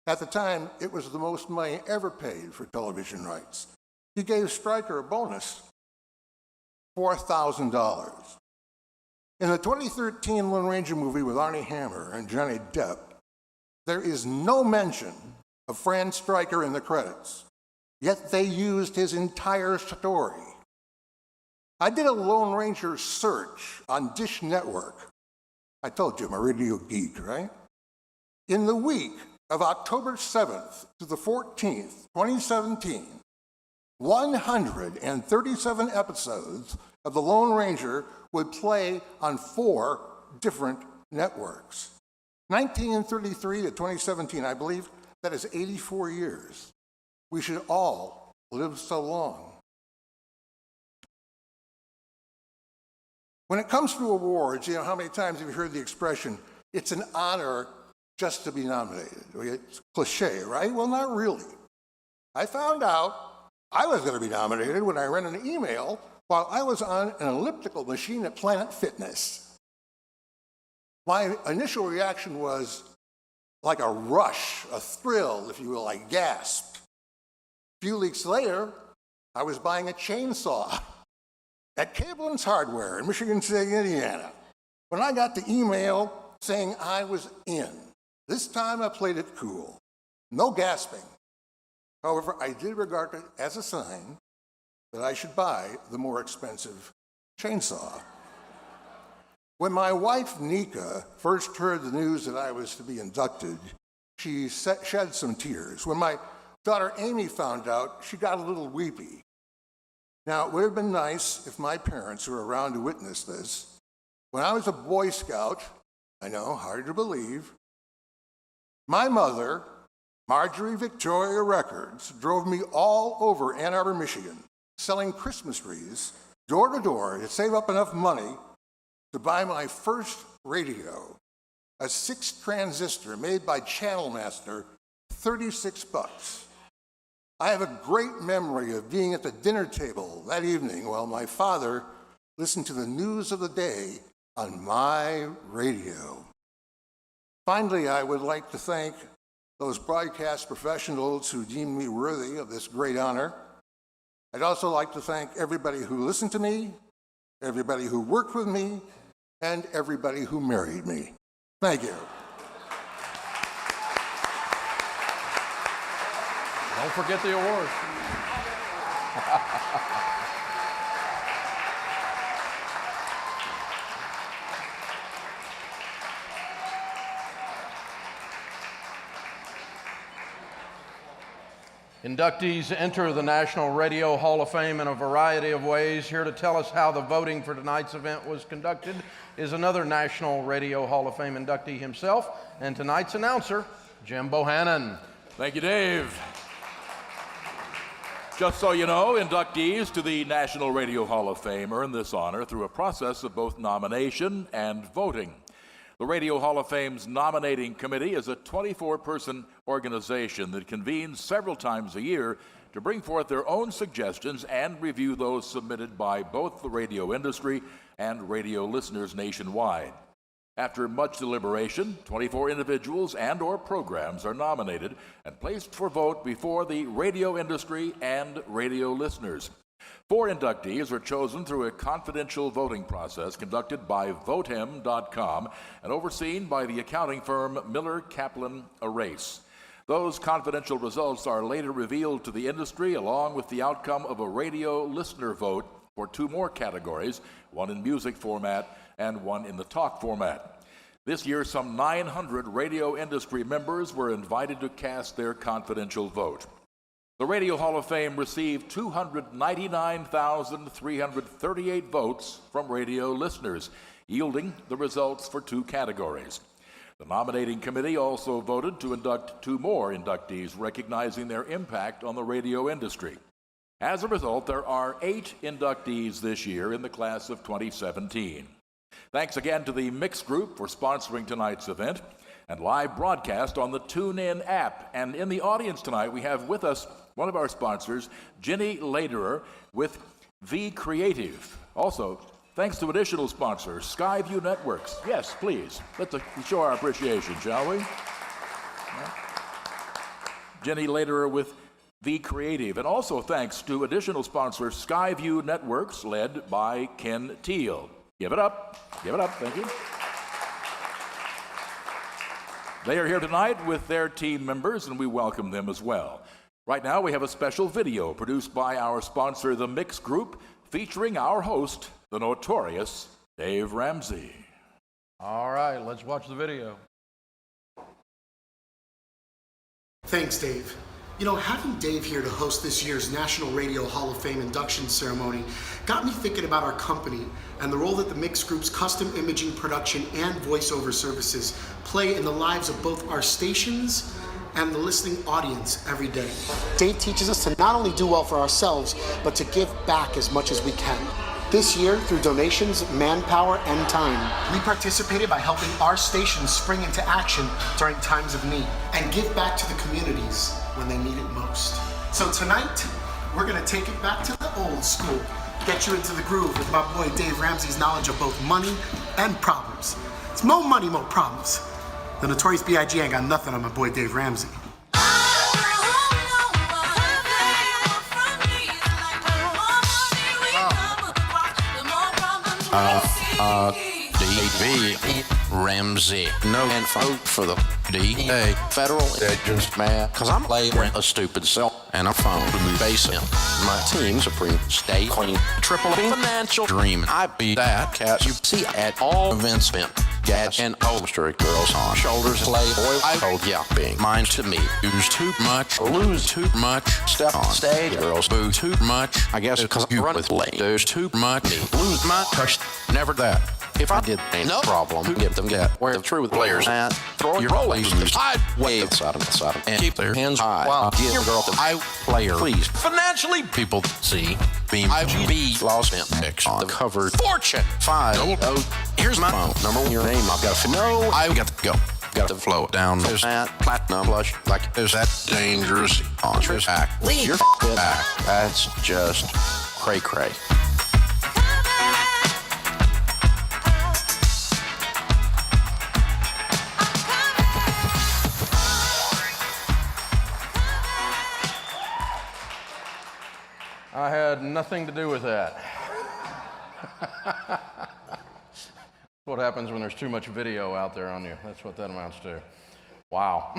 at the time, it was the most money ever paid for television rights. He gave Stryker a bonus, $4,000. In the 2013 Lone Ranger movie with Arnie Hammer and Johnny Depp, there is no mention of Fran Stryker in the credits, yet they used his entire story. I did a Lone Ranger search on Dish Network. I told you I'm a radio geek, right? In the week of October 7th to the 14th, 2017, 137 episodes of The Lone Ranger would play on 4 different networks. 1933 to 2017, I believe that is 84 years. We should all live so long. When it comes to awards, you know, how many times have you heard the expression, it's an honor just to be nominated? It's cliche, right? Well, not really. I found out I was going to be nominated when I read an email while I was on an elliptical machine at Planet Fitness. My initial reaction was like a rush, a thrill, if you will. I gasped. A few weeks later, I was buying a chainsaw at Cableman's Hardware in Michigan City, Indiana, when I got the email saying I was in. This time I played it cool. No gasping. However, I did regard it as a sign that I should buy the more expensive chainsaw. When my wife, Nika, first heard the news that I was to be inducted, she shed some tears. When my daughter Amy found out, she got a little weepy. Now, it would have been nice if my parents were around to witness this. When I was a Boy Scout, I know, hard to believe, my mother, Marjorie Victoria Records, drove me all over Ann Arbor, Michigan, selling Christmas trees door to door to save up enough money to buy my first radio, a 6-transistor made by Channel Master, $36. I have a great memory of being at the dinner table that evening while my father listened to the news of the day on my radio. Finally, I would like to thank those broadcast professionals who deemed me worthy of this great honor. I'd also like to thank everybody who listened to me, everybody who worked with me, and everybody who married me. Thank you. Don't forget the award. Inductees enter the National Radio Hall of Fame in a variety of ways. Here to tell us how the voting for tonight's event was conducted is another National Radio Hall of Fame inductee himself, and tonight's announcer, Jim Bohannon. Thank you, Dave. Just so you know, inductees to the National Radio Hall of Fame earn this honor through a process of both nomination and voting. The Radio Hall of Fame's nominating committee is a 24-person organization that convenes several times a year to bring forth their own suggestions and review those submitted by both the radio industry and radio listeners nationwide. After much deliberation, 24 individuals and/or programs are nominated and placed for vote before the radio industry and radio listeners. 4 inductees are chosen through a confidential voting process conducted by Votem.com and overseen by the accounting firm Miller Kaplan Arrace. Those confidential results are later revealed to the industry along with the outcome of a radio listener vote for 2 more categories, one in music format and one in the talk format. This year, some 900 radio industry members were invited to cast their confidential vote. The Radio Hall of Fame received 299,338 votes from radio listeners, yielding the results for 2 categories. The nominating committee also voted to induct 2 more inductees, recognizing their impact on the radio industry. As a result, there are 8 inductees this year in the class of 2017. Thanks again to the Mix Group for sponsoring tonight's event and live broadcast on the TuneIn app. And in the audience tonight, we have with us one of our sponsors, Ginny Lederer with The Creative. Also, thanks to additional sponsors, Skyview Networks. Yes, please. Let's show our appreciation, shall we? Ginny Lederer with The Creative. And also thanks to additional sponsors, Skyview Networks, led by Ken Teal. Give it up. Give it up. Thank you. They are here tonight with their team members, and we welcome them as well. Right now, we have a special video produced by our sponsor, the Mix Group, featuring our host, the notorious Dave Ramsey. All right, let's watch the video. Thanks, Dave. You know, having Dave here to host this year's National Radio Hall of Fame induction ceremony got me thinking about our company and the role that the Mix Group's custom imaging production and voiceover services play in the lives of both our stations and the listening audience every day. Dave teaches us to not only do well for ourselves, but to give back as much as we can. This year, through donations, manpower, and time, we participated by helping our stations spring into action during times of need and give back to the communities when they need it most. So tonight, we're gonna take it back to the old school, get you into the groove with my boy Dave Ramsey's knowledge of both money and problems. It's more money, more problems. The Notorious B.I.G. ain't got nothing on my boy Dave Ramsey. D.V. Ramsey. No info for the D.A. Federal agents, man. Cause I'm laying a stupid cell and a phone base in. My team supreme, stay clean, triple financial dream. I be that cat you see at all events spent. Gas and holster girls on shoulders, playboy. I told ya, being mine to me. Use too much, lose too much. Step on stage, girls boo too much. I guess because you run with ladies too much. Me lose my touch, never that. If I did, ain't no problem. Who get them get where the true players at? Throw your rollies, I'd wave side and keep their hands high while give your girl the I player. Please, financially, people see. Beam IGB lost in mix on the cover. Fortune 5. Oh, here's my phone number. Your name, I've got to know. I got to go. Got to flow down. There's that platinum blush like there's that dangerous on track. Leave your back. That's just cray cray. I had nothing to do with that. What happens when there's too much video out there on you. That's what that amounts to. Wow.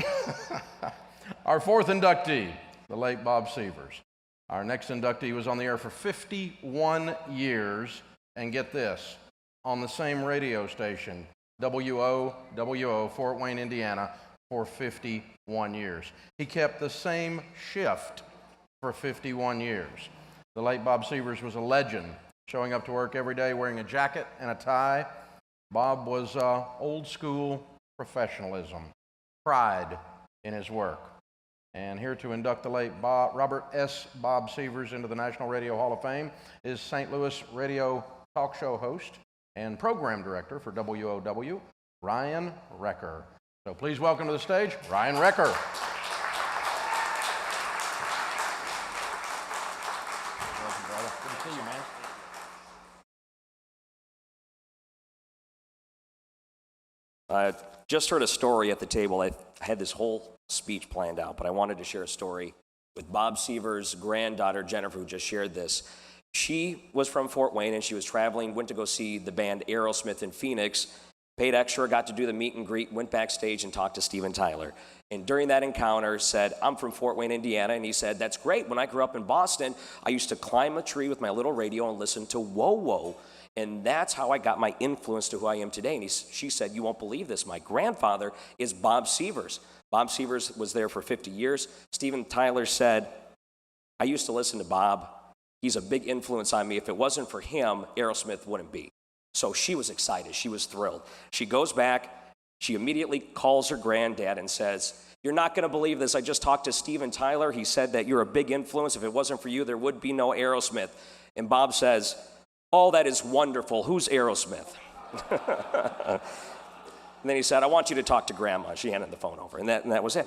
Our 4th inductee, the late Bob Sievers. Our next inductee was on the air for 51 years, and get this, on the same radio station, WOWO, Fort Wayne, Indiana, for 51 years. He kept the same shift for 51 years. The late Bob Sievers was a legend, showing up to work every day wearing a jacket and a tie. Bob was old school professionalism, pride in his work. And here to induct the late Robert S. Bob Sievers into the National Radio Hall of Fame is St. Louis radio talk show host and program director for WOW, Ryan Recker. So please welcome to the stage, Ryan Recker. I just heard a story at the table. I had this whole speech planned out, but I wanted to share a story with Bob Sievers' granddaughter, Jennifer, who just shared this. She was from Fort Wayne, and she was traveling, went to go see the band Aerosmith in Phoenix, paid extra, got to do the meet and greet, went backstage and talked to Steven Tyler. And during that encounter said, I'm from Fort Wayne, Indiana. And he said, that's great. When I grew up in Boston, I used to climb a tree with my little radio and listen to Whoa Whoa. And that's how I got my influence to who I am today. And she said, you won't believe this. My grandfather is Bob Sievers. Bob Sievers was there for 50 years. Steven Tyler said, I used to listen to Bob. He's a big influence on me. If it wasn't for him, Aerosmith wouldn't be. So she was excited. She was thrilled. She goes back. She immediately calls her granddad and says, you're not going to believe this. I just talked to Steven Tyler. He said that you're a big influence. If it wasn't for you, there would be no Aerosmith. And Bob says, oh, that is wonderful. Who's Aerosmith? And then he said, I want you to talk to Grandma. She handed the phone over, and that was it.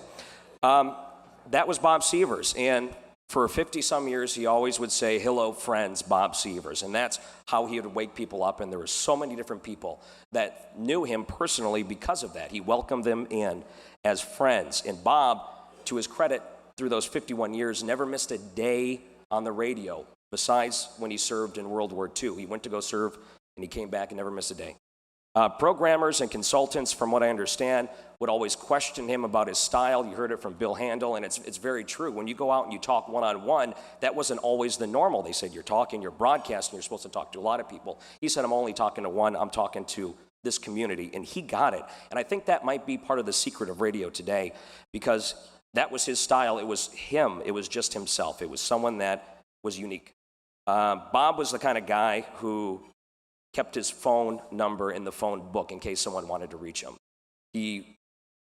That was Bob Sievers. And for 50-some years, he always would say, hello, friends, Bob Sievers. And that's how he would wake people up. And there were so many different people that knew him personally because of that. He welcomed them in as friends. And Bob, to his credit, through those 51 years, never missed a day on the radio, besides when he served in World War II. He went to go serve, and he came back and never missed a day. Programmers and consultants, from what I understand, would always question him about his style. You heard it from Bill Handel, and it's very true. When you go out and you talk one-on-one, that wasn't always the normal. They said, you're broadcasting, you're supposed to talk to a lot of people. He said, I'm only talking to one, I'm talking to this community, and he got it. And I think that might be part of the secret of radio today, because that was his style. It was him. It was just himself. It was someone that was unique. Bob was the kind of guy who kept his phone number in the phone book in case someone wanted to reach him. He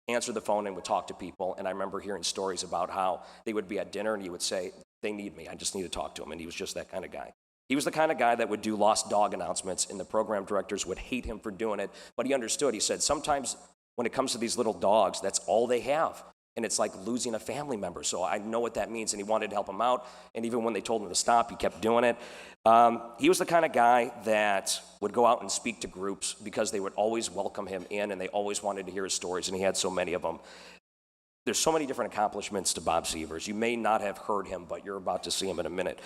answered the phone and would talk to people, and I remember hearing stories about how they would be at dinner and he would say, they need me, I just need to talk to them, and he was just that kind of guy. He was the kind of guy that would do lost dog announcements, and the program directors would hate him for doing it, but he understood. He said, sometimes when it comes to these little dogs, that's all they have. And it's like losing a family member. So I know what that means, and he wanted to help him out. And even when they told him to stop, he kept doing it. He was the kind of guy that would go out and speak to groups because they would always welcome him in, and they always wanted to hear his stories, and he had so many of them. There's so many different accomplishments to Bob Sievers. You may not have heard him, but you're about to see him in a minute.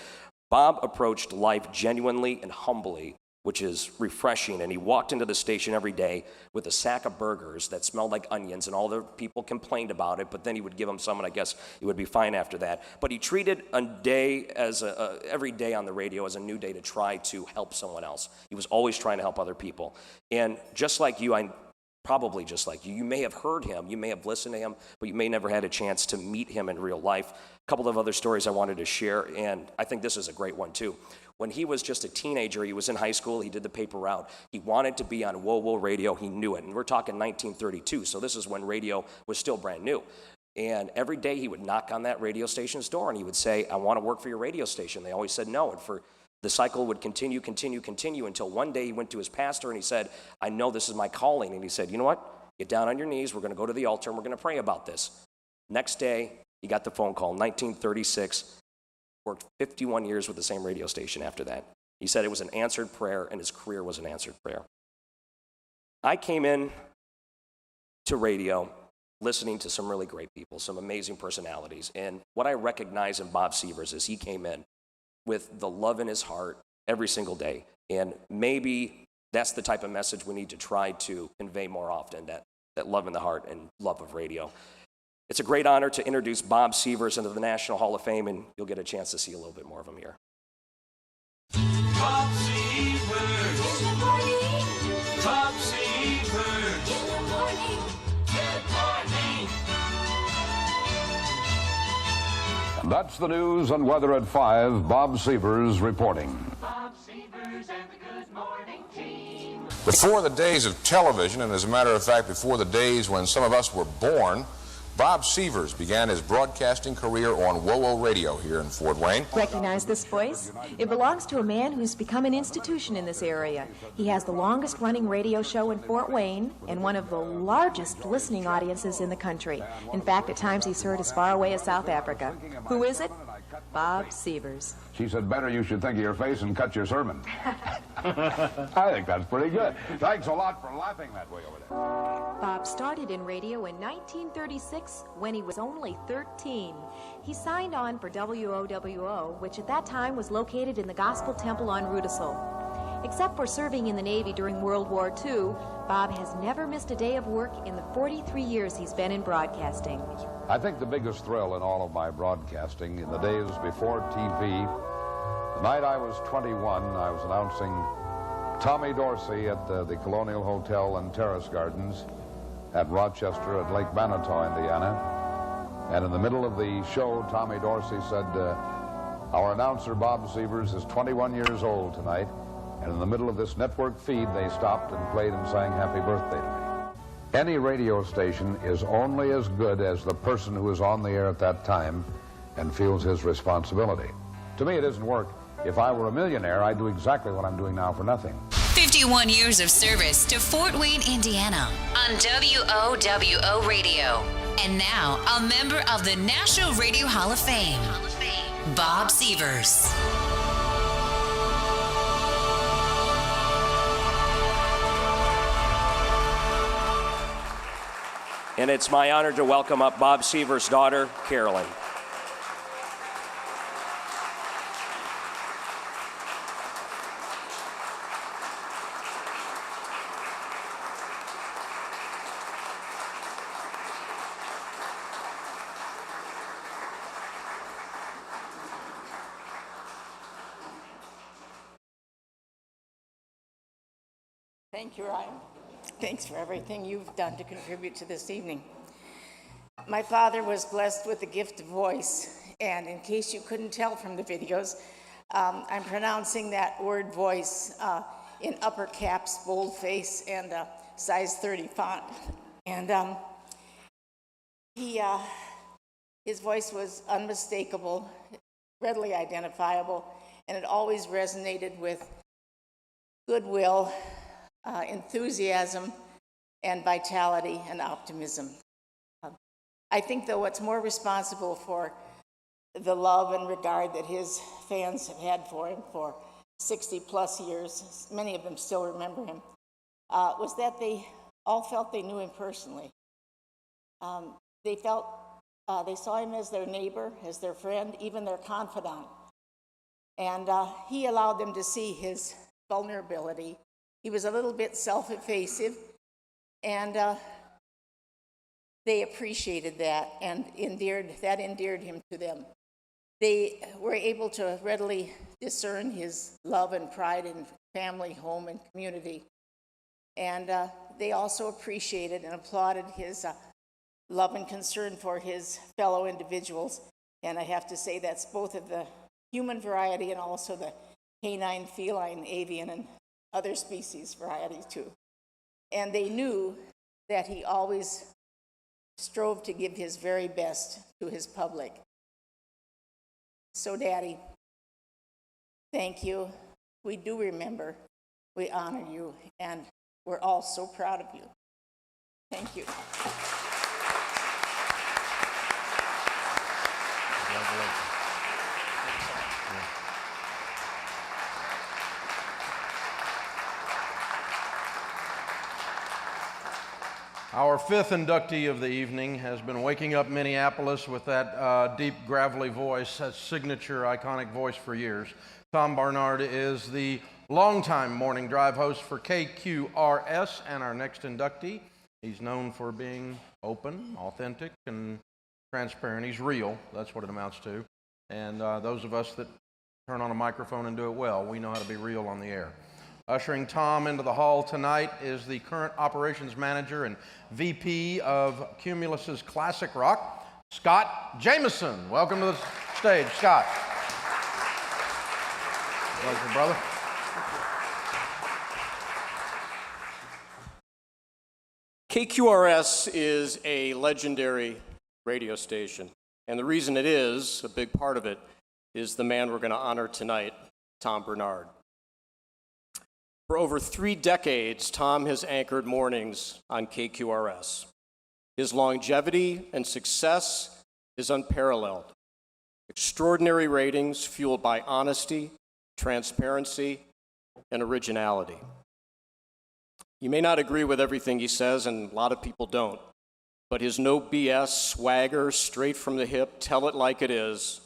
Bob approached life genuinely and humbly, which is refreshing, and he walked into the station every day with a sack of burgers that smelled like onions, and all the people complained about it, but then he would give them some, and I guess he would be fine after that. But he treated a day as every day on the radio as a new day to try to help someone else. He was always trying to help other people. And just like you, probably just like you may have heard him, you may have listened to him, but you may never had a chance to meet him in real life. A couple of other stories I wanted to share, and I think this is a great one too. When he was just a teenager, he was in high school, he did the paper route. He wanted to be on Whoa Whoa Radio, he knew it. And we're talking 1932, so this is when radio was still brand new. And every day he would knock on that radio station's door and he would say, I want to work for your radio station. They always said no, and the cycle would continue until one day he went to his pastor and he said, I know this is my calling. And he said, you know what? Get down on your knees, we're going to go to the altar and we're going to pray about this. Next day, he got the phone call, 1936, worked 51 years with the same radio station after that. He said it was an answered prayer, and his career was an answered prayer. I came in to radio listening to some really great people, some amazing personalities, and what I recognize in Bob Sievers is he came in with the love in his heart every single day, and maybe that's the type of message we need to try to convey more often, that love in the heart and love of radio. It's a great honor to introduce Bob Sievers into the National Hall of Fame, and you'll get a chance to see a little bit more of him here. Bob Sievers. In the morning. Bob Sievers. In the morning. Good morning. That's the news and weather at 5. Bob Sievers reporting. Bob Sievers and the Good Morning Team. Before the days of television, and as a matter of fact, before the days when some of us were born, Bob Sievers began his broadcasting career on Whoa Whoa Radio here in Fort Wayne. Recognize this voice? It belongs to a man who's become an institution in this area. He has the longest running radio show in Fort Wayne and one of the largest listening audiences in the country. In fact, at times he's heard as far away as South Africa. Who is it? Bob Sievers. She said, better you should think of your face and cut your sermon. I think that's pretty good. Thanks a lot for laughing that way over there. Bob started in radio in 1936 when he was only 13. He signed on for WOWO, which at that time was located in the Gospel Temple on Rudisill. Except for serving in the Navy during World War II, Bob has never missed a day of work in the 43 years he's been in broadcasting. I think the biggest thrill in all of my broadcasting in the days before TV, the night I was 21, I was announcing Tommy Dorsey at the Colonial Hotel and Terrace Gardens at Rochester at Lake Manitou, Indiana. And in the middle of the show, Tommy Dorsey said, our announcer, Bob Sievers, is 21 years old tonight. And in the middle of this network feed, they stopped and played and sang Happy Birthday to me. Any radio station is only as good as the person who is on the air at that time and feels his responsibility. To me, it isn't work. If I were a millionaire, I'd do exactly what I'm doing now for nothing. 51 years of service to Fort Wayne, Indiana on WOWO Radio. And now, a member of the National Radio Hall of Fame, Bob Sievers. And it's my honor to welcome up Bob Sievers' daughter, Carolyn. Thank you, Ryan. Thanks for everything you've done to contribute to this evening. My father was blessed with the gift of voice, and in case you couldn't tell from the videos, I'm pronouncing that word voice in upper caps, boldface, and size 30 font. And his voice was unmistakable, readily identifiable, and it always resonated with goodwill, enthusiasm, and vitality and optimism. I think, though, what's more responsible for the love and regard that his fans have had for him for 60 plus years, many of them still remember him, was that they all felt they knew him personally. They saw him as their neighbor, as their friend, even their confidant. And he allowed them to see his vulnerability. He was a little bit self-effacing, and they appreciated that and endeared him to them. They were able to readily discern his love and pride in family, home, and community. And they also appreciated and applauded his love and concern for his fellow individuals. And I have to say that's both of the human variety and also the canine, feline, avian, and other species variety too. And they knew that he always strove to give his very best to his public. So, Daddy, thank you. We do remember, we honor you, and we're all so proud of you. Thank you. Congratulations. Our fifth inductee of the evening has been waking up Minneapolis with that deep, gravelly voice, that signature, iconic voice for years. Tom Barnard is the longtime morning drive host for KQRS, and our next inductee. He's known for being open, authentic, and transparent. He's real. That's what it amounts to. And those of us that turn on a microphone and do it well, we know how to be real on the air. Ushering Tom into the hall tonight is the current operations manager and VP of Cumulus's Classic Rock, Scott Jameson. Welcome to the stage, Scott. Pleasure, brother. KQRS is a legendary radio station, and the reason it is, a big part of it, is the man we're going to honor tonight, Tom Barnard. For over 3 decades, Tom has anchored mornings on KQRS. His longevity and success is unparalleled. Extraordinary ratings fueled by honesty, transparency, and originality. You may not agree with everything he says, and a lot of people don't, but his no BS swagger, straight from the hip, tell it like it is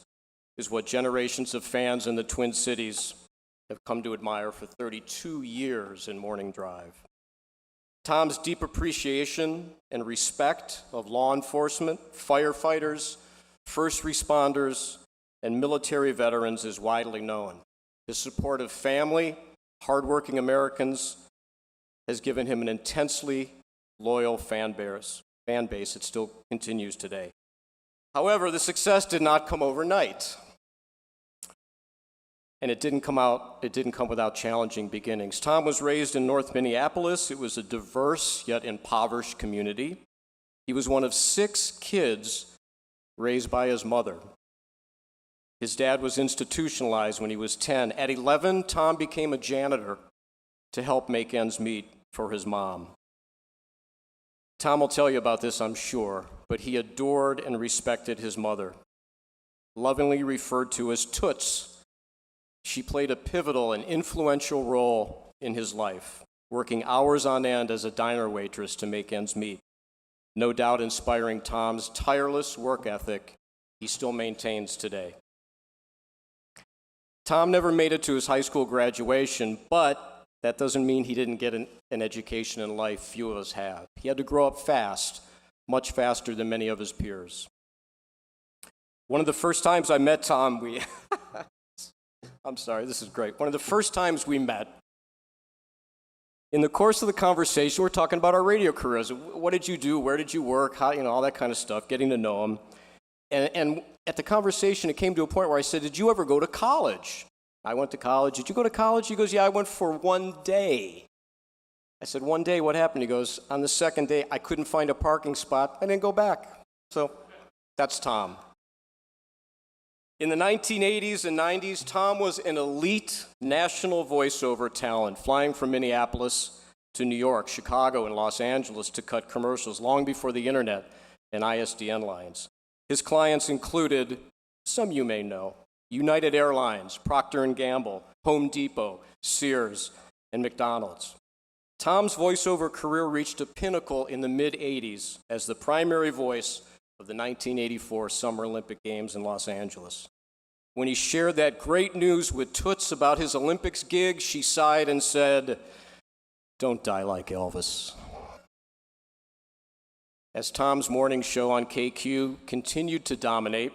what generations of fans in the Twin Cities have come to admire for 32 years in Morning Drive. Tom's deep appreciation and respect of law enforcement, firefighters, first responders, and military veterans is widely known. His support of family, hardworking Americans has given him an intensely loyal fan base. It still continues today. However, the success did not come overnight. And it didn't come without challenging beginnings. Tom was raised in North Minneapolis. It was a diverse yet impoverished community. He was one of 6 kids raised by his mother. His dad was institutionalized when he was 10. At 11, Tom became a janitor to help make ends meet for his mom. Tom will tell you about this, I'm sure, but he adored and respected his mother, lovingly referred to as Toots. She played a pivotal and influential role in his life, working hours on end as a diner waitress to make ends meet, no doubt inspiring Tom's tireless work ethic he still maintains today. Tom never made it to his high school graduation, but that doesn't mean he didn't get an education in life few of us have. He had to grow up fast, much faster than many of his peers. One of the first times I met Tom, I'm sorry, this is great. One of the first times we met, in the course of the conversation, we're talking about our radio careers. What did you do? Where did you work? How, all that kind of stuff, getting to know him. And at the conversation, it came to a point where I said, did you ever go to college? I went to college. Did you go to college? He goes, yeah, I went for 1 day. I said, 1 day, what happened? He goes, on the second day, I couldn't find a parking spot. I didn't go back. So that's Tom. In the 1980s and 90s, Tom was an elite national voiceover talent, flying from Minneapolis to New York, Chicago, and Los Angeles to cut commercials long before the internet and ISDN lines. His clients included, some you may know, United Airlines, Procter & Gamble, Home Depot, Sears, and McDonald's. Tom's voiceover career reached a pinnacle in the mid-'80s as the primary voice of the 1984 Summer Olympic Games in Los Angeles. When he shared that great news with Toots about his Olympics gig, she sighed and said, "Don't die like Elvis." As Tom's morning show on KQ continued to dominate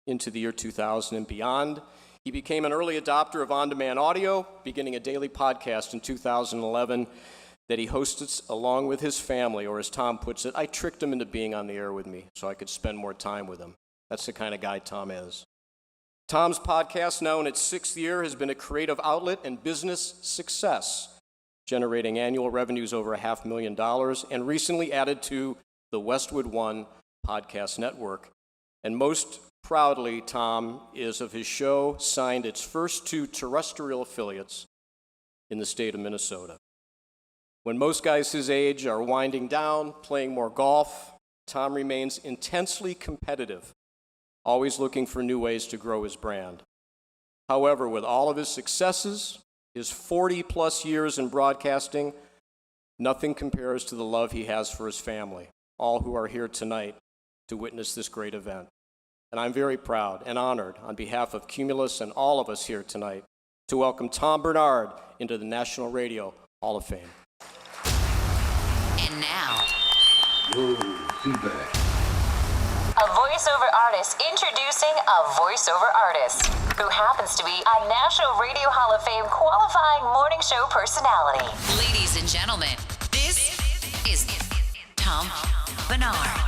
into the year 2000 and beyond, he became an early adopter of on-demand audio, beginning a daily podcast in 2011 that he hosted along with his family, or as Tom puts it, I tricked him into being on the air with me so I could spend more time with him. That's the kind of guy Tom is. Tom's podcast, now in its 6th year, has been a creative outlet and business success, generating annual revenues over $500,000 and recently added to the Westwood One podcast network. And most proudly, Tom is of his show signed its first 2 terrestrial affiliates in the state of Minnesota. When most guys his age are winding down, playing more golf, Tom remains intensely competitive, always looking for new ways to grow his brand. However, with all of his successes, his 40-plus years in broadcasting, nothing compares to the love he has for his family, all who are here tonight to witness this great event. And I'm very proud and honored on behalf of Cumulus and all of us here tonight to welcome Tom Bernard into the National Radio Hall of Fame. And now, feedback. a voiceover artist introducing a voiceover artist who happens to be a National Radio Hall of Fame qualifying morning show personality. Ladies and gentlemen, this is Tom Bernard.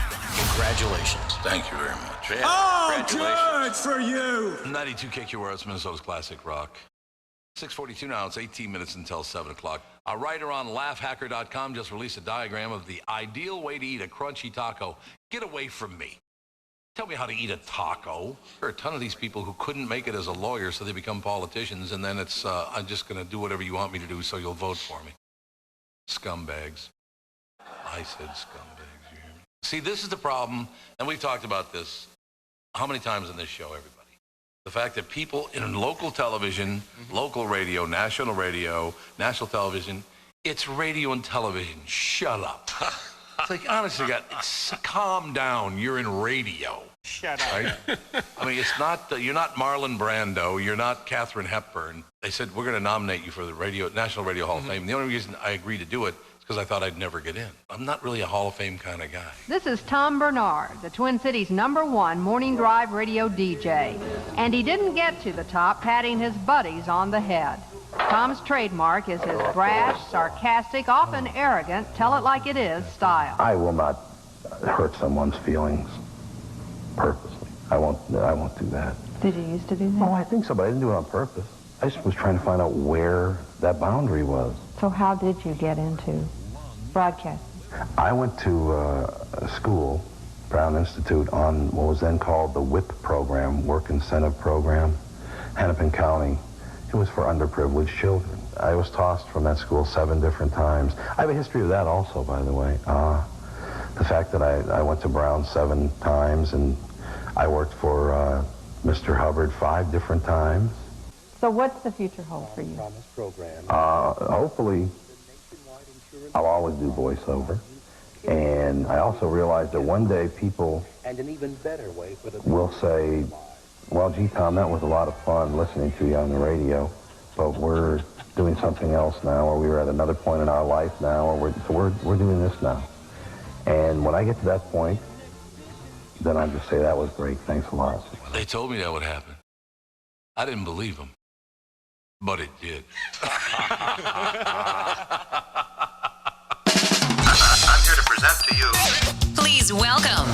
Congratulations. Thank you very much. Yeah, Oh, congratulations. good for you. 92 KQRS, Minnesota's classic rock. 6:42 now. It's 18 minutes until 7 o'clock. A writer on laughhacker.com just released a diagram of the ideal way to eat a crunchy taco. Get away from me. Tell me how to eat a taco. There are a ton of these people who couldn't make it as a lawyer, so they become politicians, and then it's, I'm just going to do whatever you want me to do, so you'll vote for me. Scumbags. I said scumbags. You hear me? See, this is the problem, and we've talked about this how many times in this show, everybody? The fact that people in local television, local radio, national television, it's radio and television. Shut up. It's like, honestly, God, calm down. You're in radio. Shut up. Right? I mean, it's not, you're not Marlon Brando, you're not Katharine Hepburn. They said, we're going to nominate you for the National Radio Hall of Fame. The only reason I agreed to do it is because I thought I'd never get in. I'm not really a Hall of Fame kind of guy. This is Tom Bernard, the Twin Cities' #1 morning drive radio DJ. And he didn't get to the top patting his buddies on the head. Tom's trademark is his brash, sarcastic, often arrogant, tell-it-like-it-is style. I will not hurt someone's feelings purposely. I won't do that. Did you used to do that? Oh, I think so, but I didn't do it on purpose. I just was trying to find out where that boundary was. So how did you get into broadcasting? I went to a school, Brown Institute, on what was then called the WIP program, Work Incentive Program, Hennepin County. It was for underprivileged children. I was tossed from that school 7 different times. I have a history of that also, by the way. The fact that I went to Brown 7 times, and I worked for Mr. Hubbard 5 different times. So what's the future hold for you? Hopefully, I'll always do voiceover. And I also realized that one day people will say, well, gee, Tom, that was a lot of fun listening to you on the radio, but we're doing something else now, or we're at another point in our life now, or we're doing this now. And when I get to that point, then I just say, that was great, thanks a lot. They told me that would happen. I didn't believe them, but it did. I'm here to present to you. Please welcome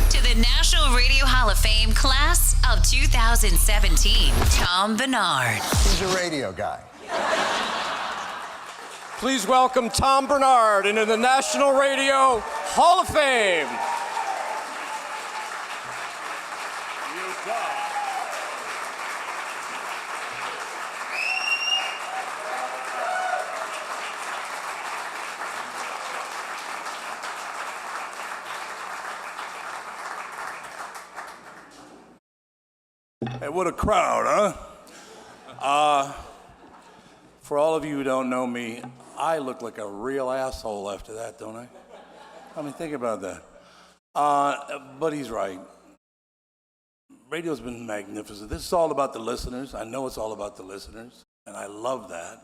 to the National Radio Hall of Fame Class of 2017, Tom Bernard. He's a radio guy. Please welcome Tom Bernard into the National Radio Hall of Fame. Hey, what a crowd, huh? For all of you who don't know me, I look like a real asshole after that, don't I? I mean, think about that. But he's right. Radio's been magnificent. This is all about the listeners. I know it's all about the listeners, and I love that.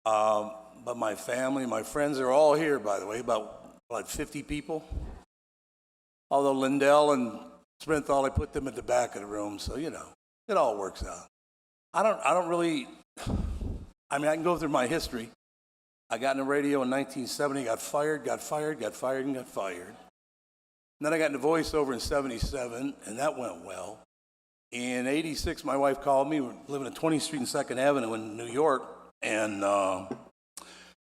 But my family, my friends are all here, by the way, about 50 people. Although Lindell and Sprinthal, I put them at the back of the room, so, you know, it all works out. I don't really, I mean, I can go through my history. I got into radio in 1970, got fired. And then I got into voiceover in 77, and that went well. In 86, my wife called me. We're living at 20th Street and 2nd Avenue in New York, and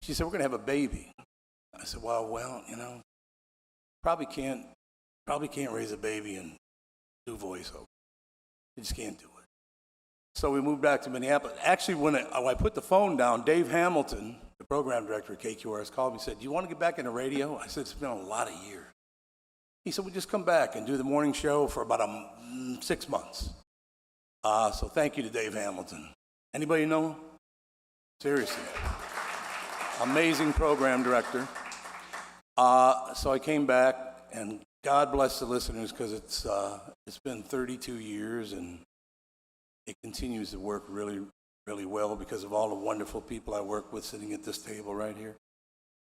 she said, we're going to have a baby. I said, well, you know, probably can't raise a baby and do voiceover. You just can't do it. So we moved back to Minneapolis. Actually, when I put the phone down, Dave Hamilton, the program director at KQRS, called me and said, do you want to get back into radio? I said, it's been a lot of years. He said, well, just come back and do the morning show for about 6 months. So thank you to Dave Hamilton. Anybody know him? Seriously. Amazing program director. So I came back, and God bless the listeners, because it's been 32 years, and it continues to work really, really well because of all the wonderful people I work with sitting at this table right here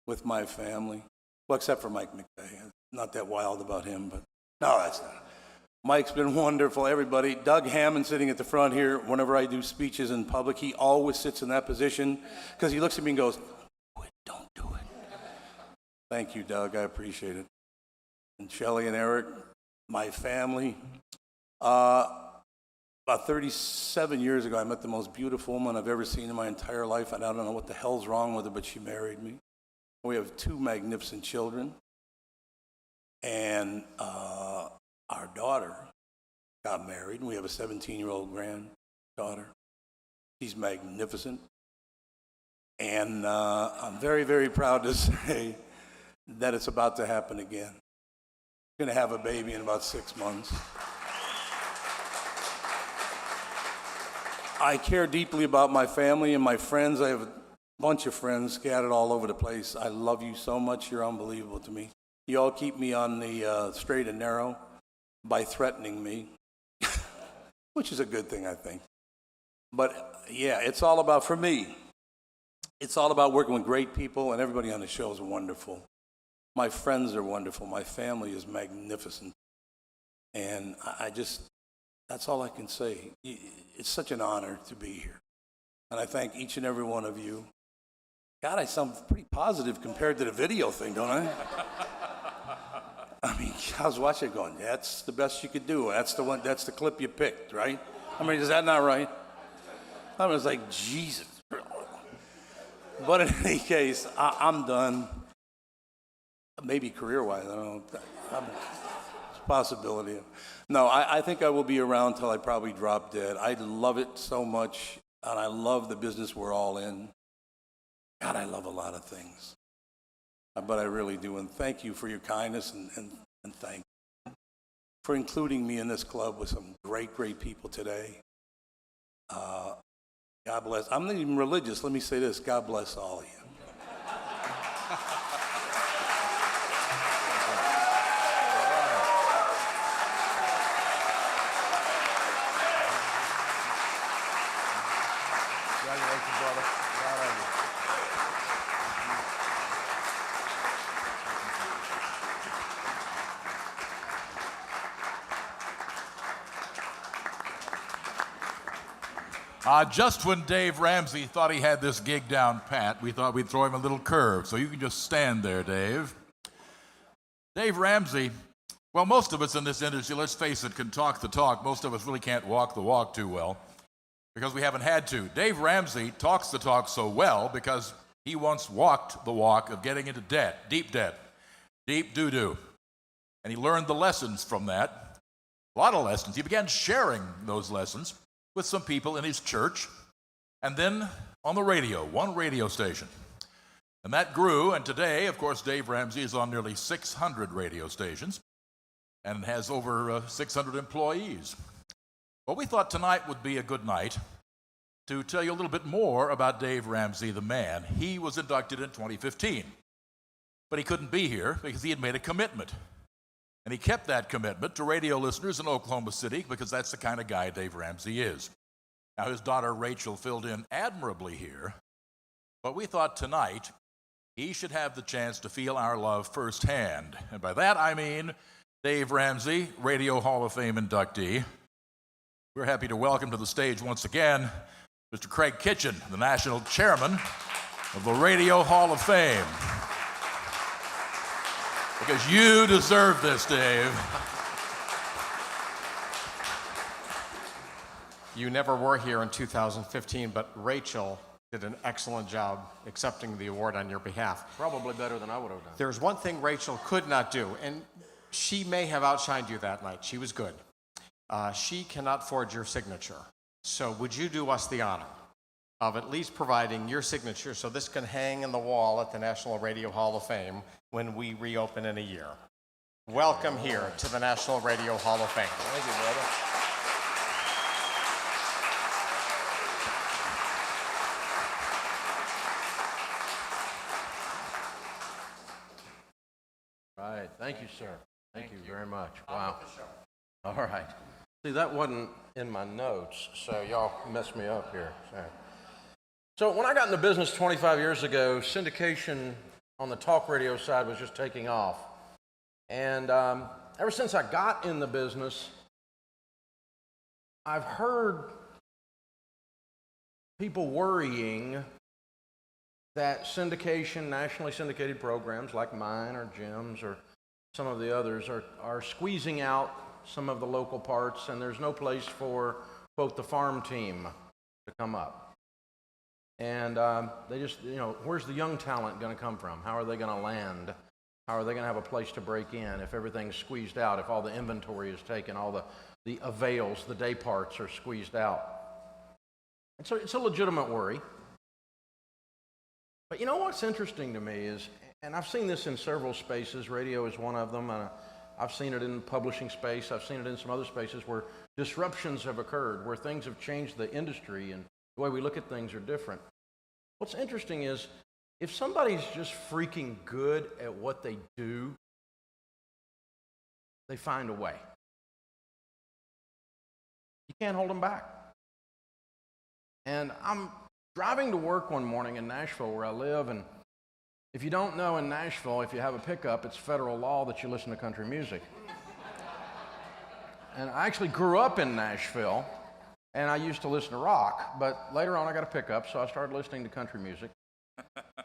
with my family. Well, except for Mike McVeigh. Not that wild about him, but no, that's not. Mike's been wonderful, everybody. Doug Hammond sitting at the front here. Whenever I do speeches in public, he always sits in that position because he looks at me and goes, don't do it. Thank you, Doug. I appreciate it. And Shelley and Eric, my family. About 37 years ago, I met the most beautiful woman I've ever seen in my entire life, and I don't know what the hell's wrong with her, but she married me. We have 2 magnificent children, and our daughter got married, and we have a 17-year-old granddaughter. She's magnificent, and I'm very, very proud to say that it's about to happen again. We're going to have a baby in about 6 months. I care deeply about my family and my friends. I have a bunch of friends scattered all over the place. I love you so much. You're unbelievable to me. You all keep me on the straight and narrow. by threatening me, which is a good thing, I think. But yeah, it's all about, for me, it's all about working with great people, and everybody on the show is wonderful. My friends are wonderful. My family is magnificent. And I just, that's all I can say. It's such an honor to be here. And I thank each and every one of you. God, I sound pretty positive compared to the video thing, don't I? I mean, I was watching it going, that's the best you could do. That's the one, that's the clip you picked, right? I mean, is that not right? I was like, Jesus. But in any case, I'm done. Maybe career-wise, I don't know. It's a possibility. No, I think I will be around till I probably drop dead. I love it so much, and I love the business we're all in. God, I love a lot of things. But I really do, and thank you for your kindness, and thank you for including me in this club with some great, great people today. God bless. I'm not even religious. Let me say this. God bless all of you. Congratulations, brother. Proud of you. Just when Dave Ramsey thought he had this gig down pat, we thought we'd throw him a little curve, so you can just stand there, Dave. Dave Ramsey, well, most of us in this industry, let's face it, can talk the talk. Most of us really can't walk the walk too well because we haven't had to. Dave Ramsey talks the talk so well because he once walked the walk of getting into debt, deep doo-doo. And he learned the lessons from that, a lot of lessons. He began sharing those lessons with some people in his church, and then on the radio, one radio station. And that grew, and today, of course, Dave Ramsey is on nearly 600 radio stations and has over 600 employees. Well, we thought tonight would be a good night to tell you a little bit more about Dave Ramsey, the man. He was inducted in 2015, but he couldn't be here because he had made a commitment. And he kept that commitment to radio listeners in Oklahoma City because that's the kind of guy Dave Ramsey is. Now, his daughter Rachel filled in admirably here, but we thought tonight he should have the chance to feel our love firsthand. And by that I mean Dave Ramsey, Radio Hall of Fame inductee. We're happy to welcome to the stage once again Mr. Craig Kitchen, the national chairman of the Radio Hall of Fame. Because you deserve this, Dave. You never were here in 2015, but Rachel did an excellent job accepting the award on your behalf. Probably better than I would have done. There's one thing Rachel could not do, and she may have outshined you that night. She was good. She cannot forge your signature. So would you do us the honor of at least providing your signature so this can hang in the wall at the National Radio Hall of Fame when we reopen in a year? Welcome here to the National Radio Hall of Fame. Thank you, brother. Right. Thank you, sir. Thank you very much. Wow. All right. See, that wasn't in my notes, so y'all messed me up here. So when I got into business 25 years ago, syndication on the talk radio side was just taking off. And ever since I got in the business, I've heard people worrying that syndication, nationally syndicated programs like mine or Jim's or some of the others are squeezing out some of the local parts, and there's no place for, quote, the farm team to come up. And they just, where's the young talent going to come from? How are they going to land? How are they going to have a place to break in if everything's squeezed out, if all the inventory is taken, all the avails, the day parts are squeezed out? And so it's a legitimate worry. But you know what's interesting to me is, and I've seen this in several spaces, radio is one of them, I've seen it in publishing space, I've seen it in some other spaces where disruptions have occurred, where things have changed the industry and the way we look at things are different. What's interesting is, if somebody's just freaking good at what they do, they find a way. can't hold them back. And I'm driving to work one morning in Nashville where I live, and if you don't know, in Nashville, if you have a pickup, it's federal law that you listen to country music. And I actually grew up in Nashville, and I used to listen to rock, but later on I got a pickup, so I started listening to country music.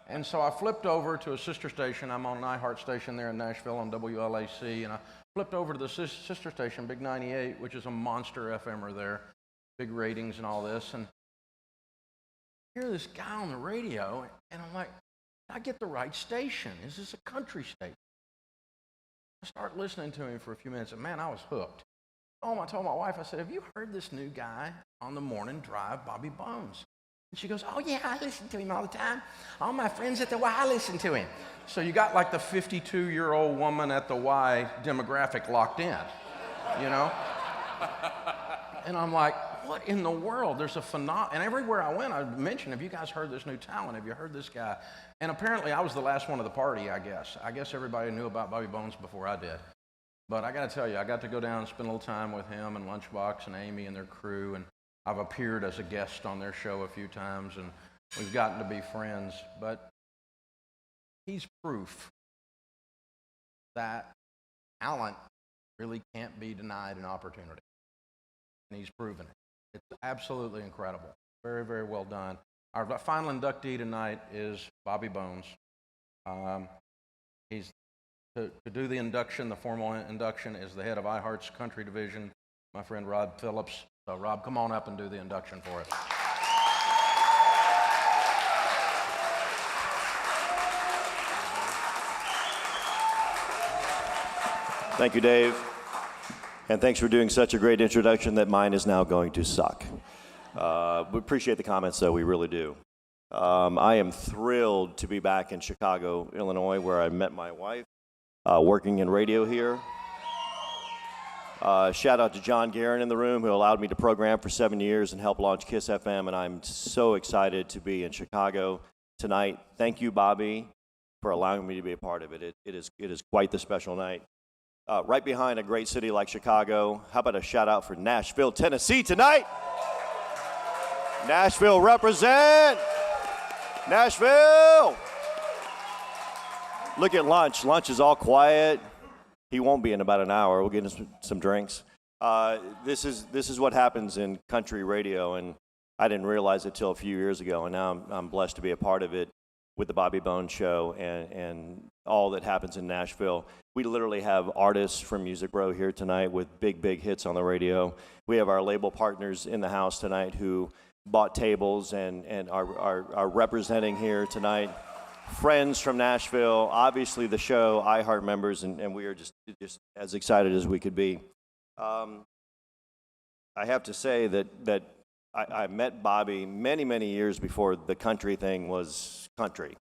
And so I flipped over to a sister station. I'm on an iHeart station there in Nashville on WLAC, and I flipped over to the sister station, Big 98, which is a monster FMer there, big ratings and all this. And I hear this guy on the radio, and I'm like, did I get the right station? Is this a country station? I start listening to him for a few minutes, and man, I was hooked. Oh, I told my wife, I said, have you heard this new guy on the morning drive, Bobby Bones? And she goes, oh yeah, I listen to him all the time. All my friends at the Y listen to him. So you got like the 52-year-old woman at the Y demographic locked in, you know? And I'm like, what in the world? There's a phenomenon. And everywhere I went, I mentioned, have you guys heard this new talent? Have you heard this guy? And apparently I was the last one of the party, I guess. I guess everybody knew about Bobby Bones before I did. But I got to tell you, I got to go down and spend a little time with him and Lunchbox and Amy and their crew. And I've appeared as a guest on their show a few times, and we've gotten to be friends. But he's proof that talent really can't be denied an opportunity. And he's proven it. It's absolutely incredible. Very, very well done. Our final inductee tonight is Bobby Bones. He's to do the induction, the formal induction, is the head of iHeart's country division, my friend Rod Phillips. So Rob, come on up and do the induction for us. Thank you, Dave. And thanks for doing such a great introduction that mine is now going to suck. We appreciate the comments, though. We really do. I am thrilled to be back in Chicago, Illinois, where I met my wife, working in radio here. Shout out to John Guerin in the room, who allowed me to program for 7 years and help launch KISS FM, and I'm so excited to be in Chicago tonight. Thank you, Bobby, for allowing me to be a part of it. It is quite the special night. Right behind a great city like Chicago, how about a shout out for Nashville, Tennessee tonight? Nashville represent! Nashville! Look at Lunch. Lunch is all quiet. He won't be in about an hour. We'll get him some drinks. This is what happens in country radio, and I didn't realize it till a few years ago, and now I'm blessed to be a part of it with the Bobby Bones Show and all that happens in Nashville. We literally have artists from Music Row here tonight with big hits on the radio. We have our label partners in the house tonight who bought tables and are representing here tonight. Friends from Nashville, obviously the show, iHeart members, and we are just as excited as we could be. I have to say that I met Bobby many years before the country thing was country.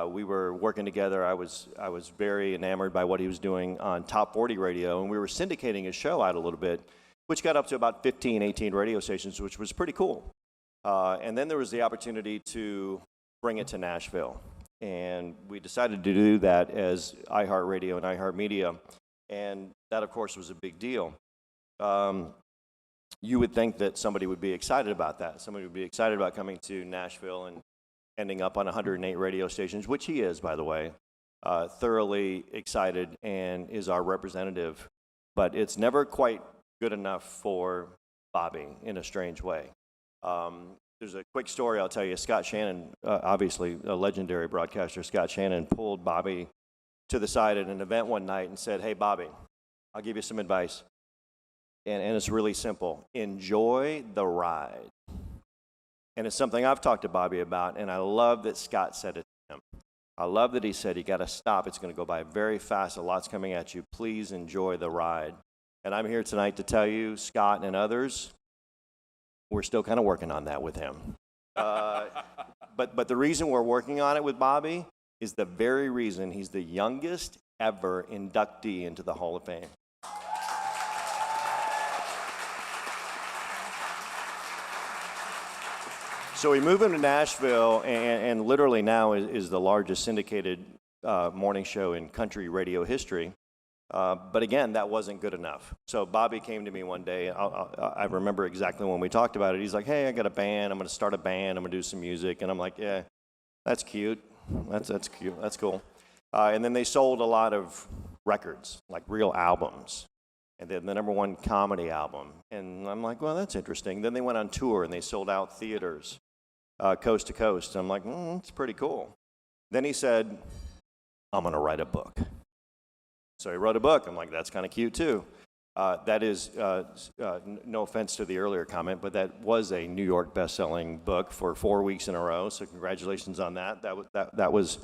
We were working together. I was very enamored by what he was doing on Top 40 radio, and we were syndicating his show out a little bit, which got up to about 15, 18 radio stations, which was pretty cool. And then there was the opportunity to bring it to Nashville. And we decided to do that as iHeartRadio and iHeartMedia, and that, of course, was a big deal. You would think that somebody would be excited about that. Somebody would be excited about coming to Nashville and ending up on 108 radio stations, which he is, by the way, thoroughly excited and is our representative. But it's never quite good enough for Bobby in a strange way. There's a quick story I'll tell you. Scott Shannon, obviously a legendary broadcaster, Scott Shannon pulled Bobby to the side at an event one night and said, hey, Bobby, I'll give you some advice. And it's really simple. Enjoy the ride. And it's something I've talked to Bobby about, and I love that Scott said it to him. I love that he said, you got to stop. It's going to go by very fast. A lot's coming at you. Please enjoy the ride. And I'm here tonight to tell you, Scott and others, we're still kind of working on that with him. But the reason we're working on it with Bobby is the very reason he's the youngest ever inductee into the Hall of Fame. So we move him to Nashville, and literally now is the largest syndicated morning show in country radio history. But again, that wasn't good enough. So Bobby came to me one day. I remember exactly when we talked about it. He's like, hey, I got a band. I'm going to start a band. I'm going to do some music. And I'm like, yeah, that's cute. That's cute. That's cool. And then they sold a lot of records, like real albums. And then the #1 comedy album. And I'm like, well, that's interesting. Then they went on tour and they sold out theaters coast to coast. And I'm like, that's pretty cool. Then he said, I'm going to write a book. So he wrote a book. I'm like, that's kind of cute too. That is, no offense to the earlier comment, but that was a New York best-selling book for 4 weeks in a row. So congratulations on that. That was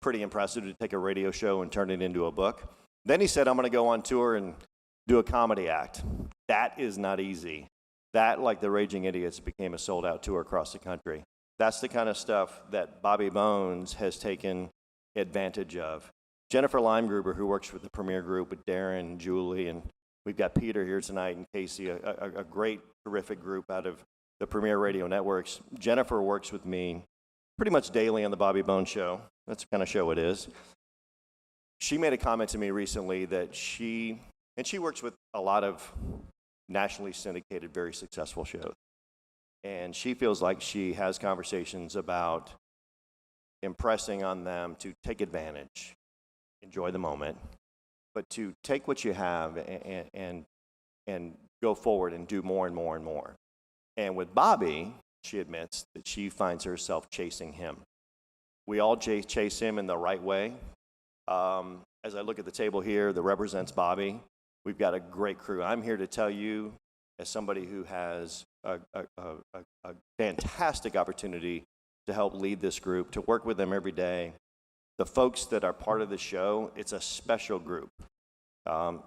pretty impressive to take a radio show and turn it into a book. Then he said, I'm going to go on tour and do a comedy act. That is not easy. That, like the Raging Idiots, became a sold-out tour across the country. That's the kind of stuff that Bobby Bones has taken advantage of. Jennifer Limegruber, who works with the Premier Group with Darren, Julie, and we've got Peter here tonight and Casey, a great, terrific group out of the Premier Radio Networks. Jennifer works with me pretty much daily on the Bobby Bones Show. That's the kind of show it is. She made a comment to me recently that she works with a lot of nationally syndicated, very successful shows. And she feels like she has conversations about impressing on them to take advantage, enjoy the moment, but to take what you have and go forward and do more and more and more. And with Bobby, she admits that she finds herself chasing him. We all chase him in the right way. As I look at the table here that represents Bobby, we've got a great crew. I'm here to tell you, as somebody who has a fantastic opportunity to help lead this group, to work with them every day. The folks that are part of the show, it's a special group.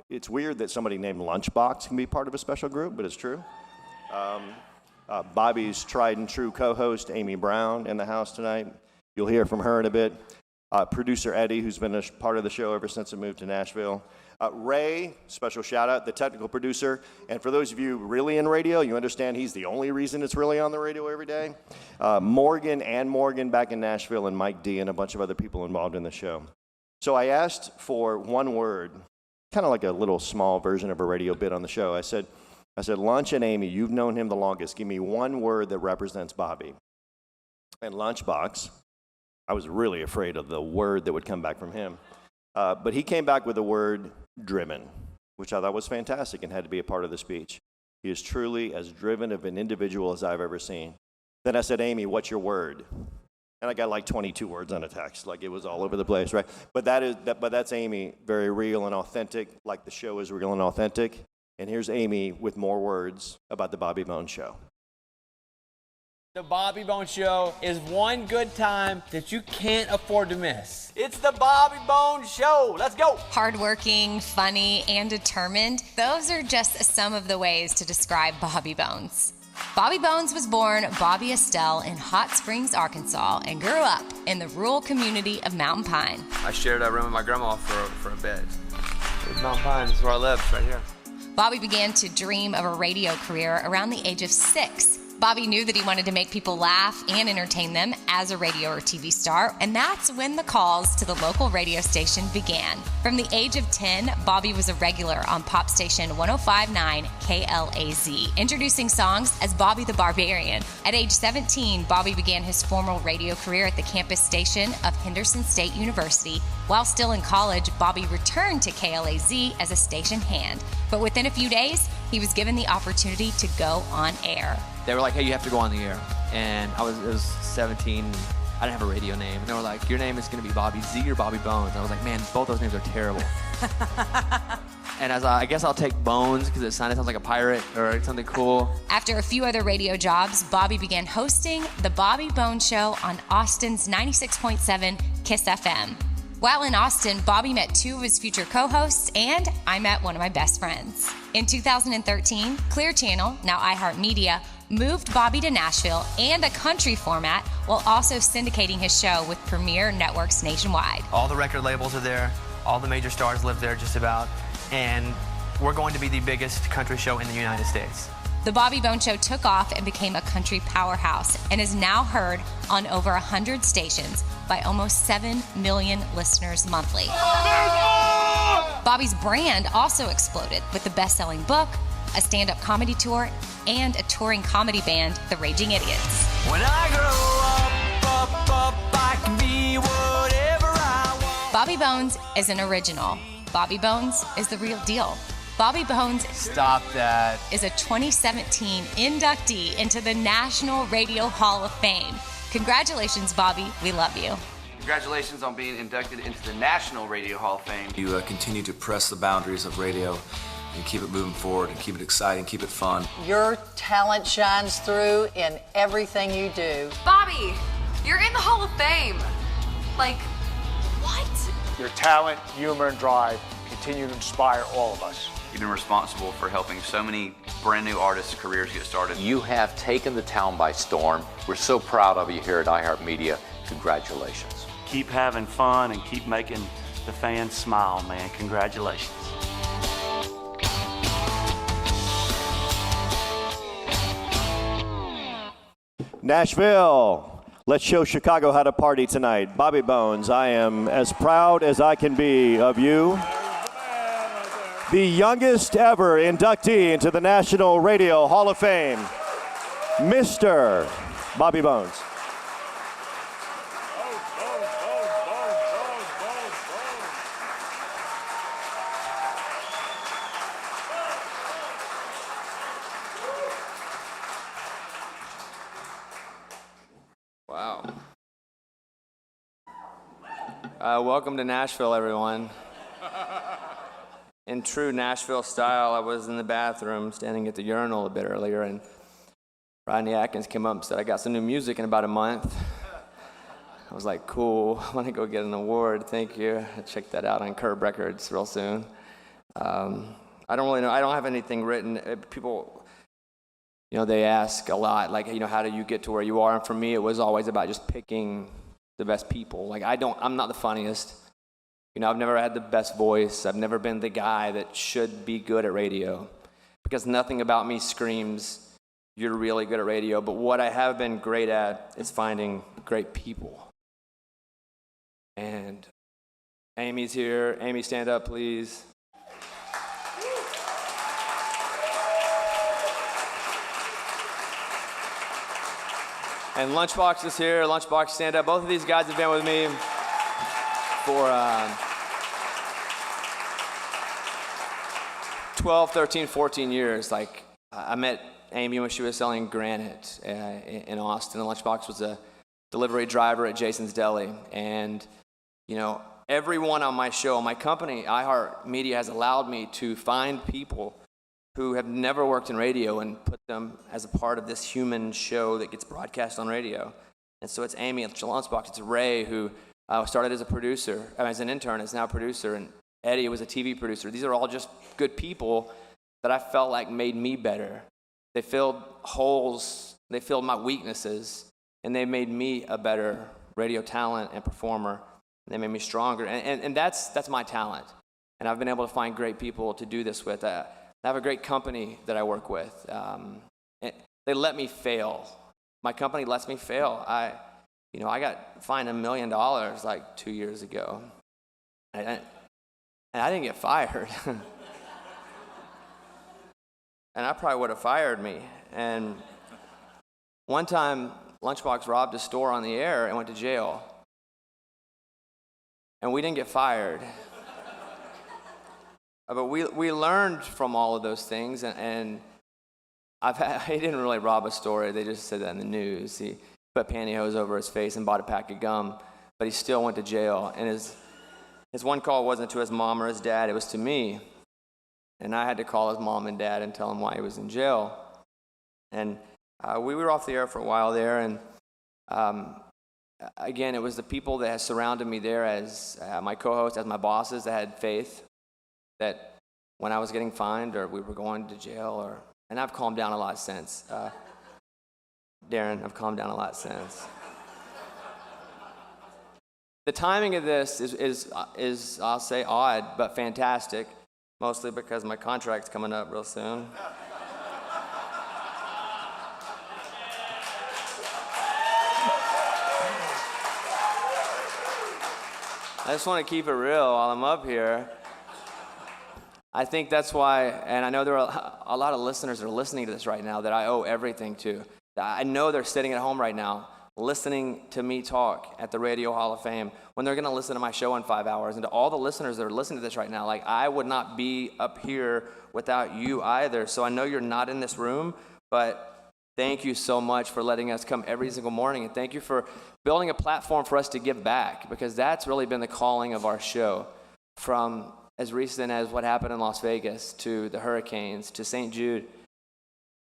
It's weird that somebody named Lunchbox can be part of a special group, but it's true. Bobby's tried and true co-host, Amy Brown, in the house tonight. You'll hear from her in a bit. Producer Eddie, who's been a part of the show ever since I moved to Nashville. Ray, special shout out, the technical producer. And for those of you really in radio, you understand he's the only reason it's really on the radio every day. Morgan back in Nashville, and Mike D and a bunch of other people involved in the show. So I asked for one word, kind of like a little small version of a radio bit on the show. I said, Lunch and Amy, you've known him the longest. Give me one word that represents Bobby. And Lunchbox, I was really afraid of the word that would come back from him. But he came back with the word driven, which I thought was fantastic and had to be a part of the speech. He is truly as driven of an individual as I've ever seen. Then I said, Amy, what's your word? And I got like 22 words on a text, like it was all over the place, right? But that's Amy, very real and authentic, like the show is real and authentic. And here's Amy with more words about the Bobby Bones Show. The Bobby Bones Show is one good time that you can't afford to miss. It's the Bobby Bones Show. Let's go. Hardworking, funny, and determined. Those are just some of the ways to describe Bobby Bones. Bobby Bones was born Bobby Estelle in Hot Springs, Arkansas, and grew up in the rural community of Mountain Pine. I shared a room with my grandma for a bit. It's Mountain Pine. This is where I live, right here. Bobby began to dream of a radio career around the age of 6. Bobby knew that he wanted to make people laugh and entertain them as a radio or TV star, and that's when the calls to the local radio station began. From the age of 10, Bobby was a regular on pop station 105.9 KLAZ, introducing songs as Bobby the Barbarian. At age 17, Bobby began his formal radio career at the campus station of Henderson State University. While still in college, Bobby returned to KLAZ as a station hand. But within a few days, he was given the opportunity to go on air. They were like, hey, you have to go on the air. And it was 17. I didn't have a radio name. And they were like, your name is going to be Bobby Z or Bobby Bones. And I was like, man, both those names are terrible. And I guess I'll take Bones because it sounds like a pirate or something cool. After a few other radio jobs, Bobby began hosting the Bobby Bones Show on Austin's 96.7 KISS FM. While in Austin, Bobby met 2 of his future co-hosts, and I met one of my best friends. In 2013, Clear Channel, now iHeartMedia, moved Bobby to Nashville and a country format while also syndicating his show with Premier Networks nationwide. All the record labels are there. All the major stars live there just about. And we're going to be the biggest country show in the United States. The Bobby Bones Show took off and became a country powerhouse and is now heard on over 100 stations by almost 7 million listeners monthly. Bobby's brand also exploded with the best-selling book, a stand-up comedy tour, and a touring comedy band, The Raging Idiots. When I grow up, I can be whatever I want. Bobby Bones is an original. Bobby Bones is the real deal. Bobby Bones Stop that. is a 2017 inductee into the National Radio Hall of Fame. Congratulations, Bobby. We love you. Congratulations on being inducted into the National Radio Hall of Fame. You continue to press the boundaries of radio and keep it moving forward and keep it exciting, keep it fun. Your talent shines through in everything you do. Bobby, you're in the Hall of Fame. Like, what? Your talent, humor, and drive continue to inspire all of us. You've been responsible for helping so many brand new artists' careers get started. You have taken the town by storm. We're so proud of you here at iHeartMedia. Congratulations. Keep having fun and keep making the fans smile, man. Congratulations. Nashville. Let's show Chicago how to party tonight. Bobby Bones, I am as proud as I can be of you. The youngest ever inductee into the National Radio Hall of Fame, Mr. Bobby Bones. Wow. Welcome to Nashville, everyone. In true Nashville style, I was in the bathroom standing at the urinal a bit earlier, and Rodney Atkins came up and said, I got some new music in about a month. I was like, cool, I want to go get an award, thank you. I'll check that out on Curb Records real soon. I don't really know, I don't have anything written. People, you know, they ask a lot, like, you know, how do you get to where you are? And for me, it was always about just picking the best people. Like, I'm not the funniest. You know, I've never had the best voice. I've never been the guy that should be good at radio, because nothing about me screams, you're really good at radio. But what I have been great at is finding great people. And Amy's here. Amy, stand up, please. And Lunchbox is here. Lunchbox, stand up. Both of these guys have been with me for 12, 13, 14 years. Like, I met Amy when she was selling granite in Austin. And Lunchbox was a delivery driver at Jason's Deli. And, you know, everyone on my show, my company, iHeartMedia, has allowed me to find people who have never worked in radio and put them as a part of this human show that gets broadcast on radio. And so it's Amy, it's Lunchbox, it's Ray, who started as a producer, as an intern, is now a producer, and Eddie was a TV producer. These are all just good people that I felt like made me better. They filled holes, they filled my weaknesses, and they made me a better radio talent and performer. They made me stronger, and that's my talent. And I've been able to find great people to do this with. I have a great company that I work with. They let me fail. My company lets me fail. I got fined $1 million like 2 years ago, and I didn't get fired. And I probably would have fired me. And one time, Lunchbox robbed a store on the air and went to jail. And we didn't get fired. But we learned from all of those things, and he didn't really rob a store. They just said that in the news. He put pantyhose over his face and bought a pack of gum, but he still went to jail. And his one call wasn't to his mom or his dad, it was to me. And I had to call his mom and dad and tell them why he was in jail. And we were off the air for a while there, and again, it was the people that had surrounded me there as my co-host, as my bosses, that had faith that when I was getting fined or we were going to jail, and I've calmed down a lot since. Darren, I've calmed down a lot since. The timing of this is I'll say odd, but fantastic, mostly because my contract's coming up real soon. I just want to keep it real while I'm up here. I think that's why, and I know there are a lot of listeners that are listening to this right now that I owe everything to. I know they're sitting at home right now listening to me talk at the Radio Hall of Fame when they're going to listen to my show in 5 hours. And to all the listeners that are listening to this right now, like, I would not be up here without you either. So I know you're not in this room, but thank you so much for letting us come every single morning. And thank you for building a platform for us to give back, because that's really been the calling of our show, from as recent as what happened in Las Vegas to the hurricanes to St. Jude.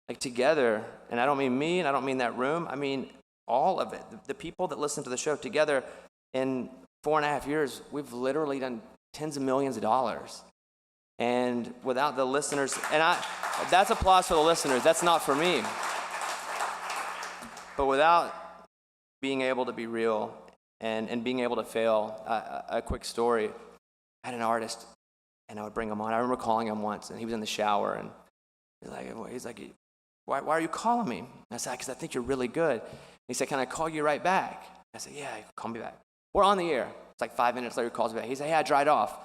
Like, together, and I don't mean me and I don't mean that room, I mean all of it. The people that listen to the show together, in 4.5 years, we've literally done tens of millions of dollars. And without the listeners, and that's applause for the listeners, that's not for me. But without being able to be real and being able to fail, a quick story, I had an artist, and I would bring him on. I remember calling him once, and he was in the shower, and he's like, why are you calling me? And I said, because I think you're really good. He said, can I call you right back? I said, yeah, call me back. We're on the air. It's like 5 minutes later, he calls me back. He said, hey, I dried off.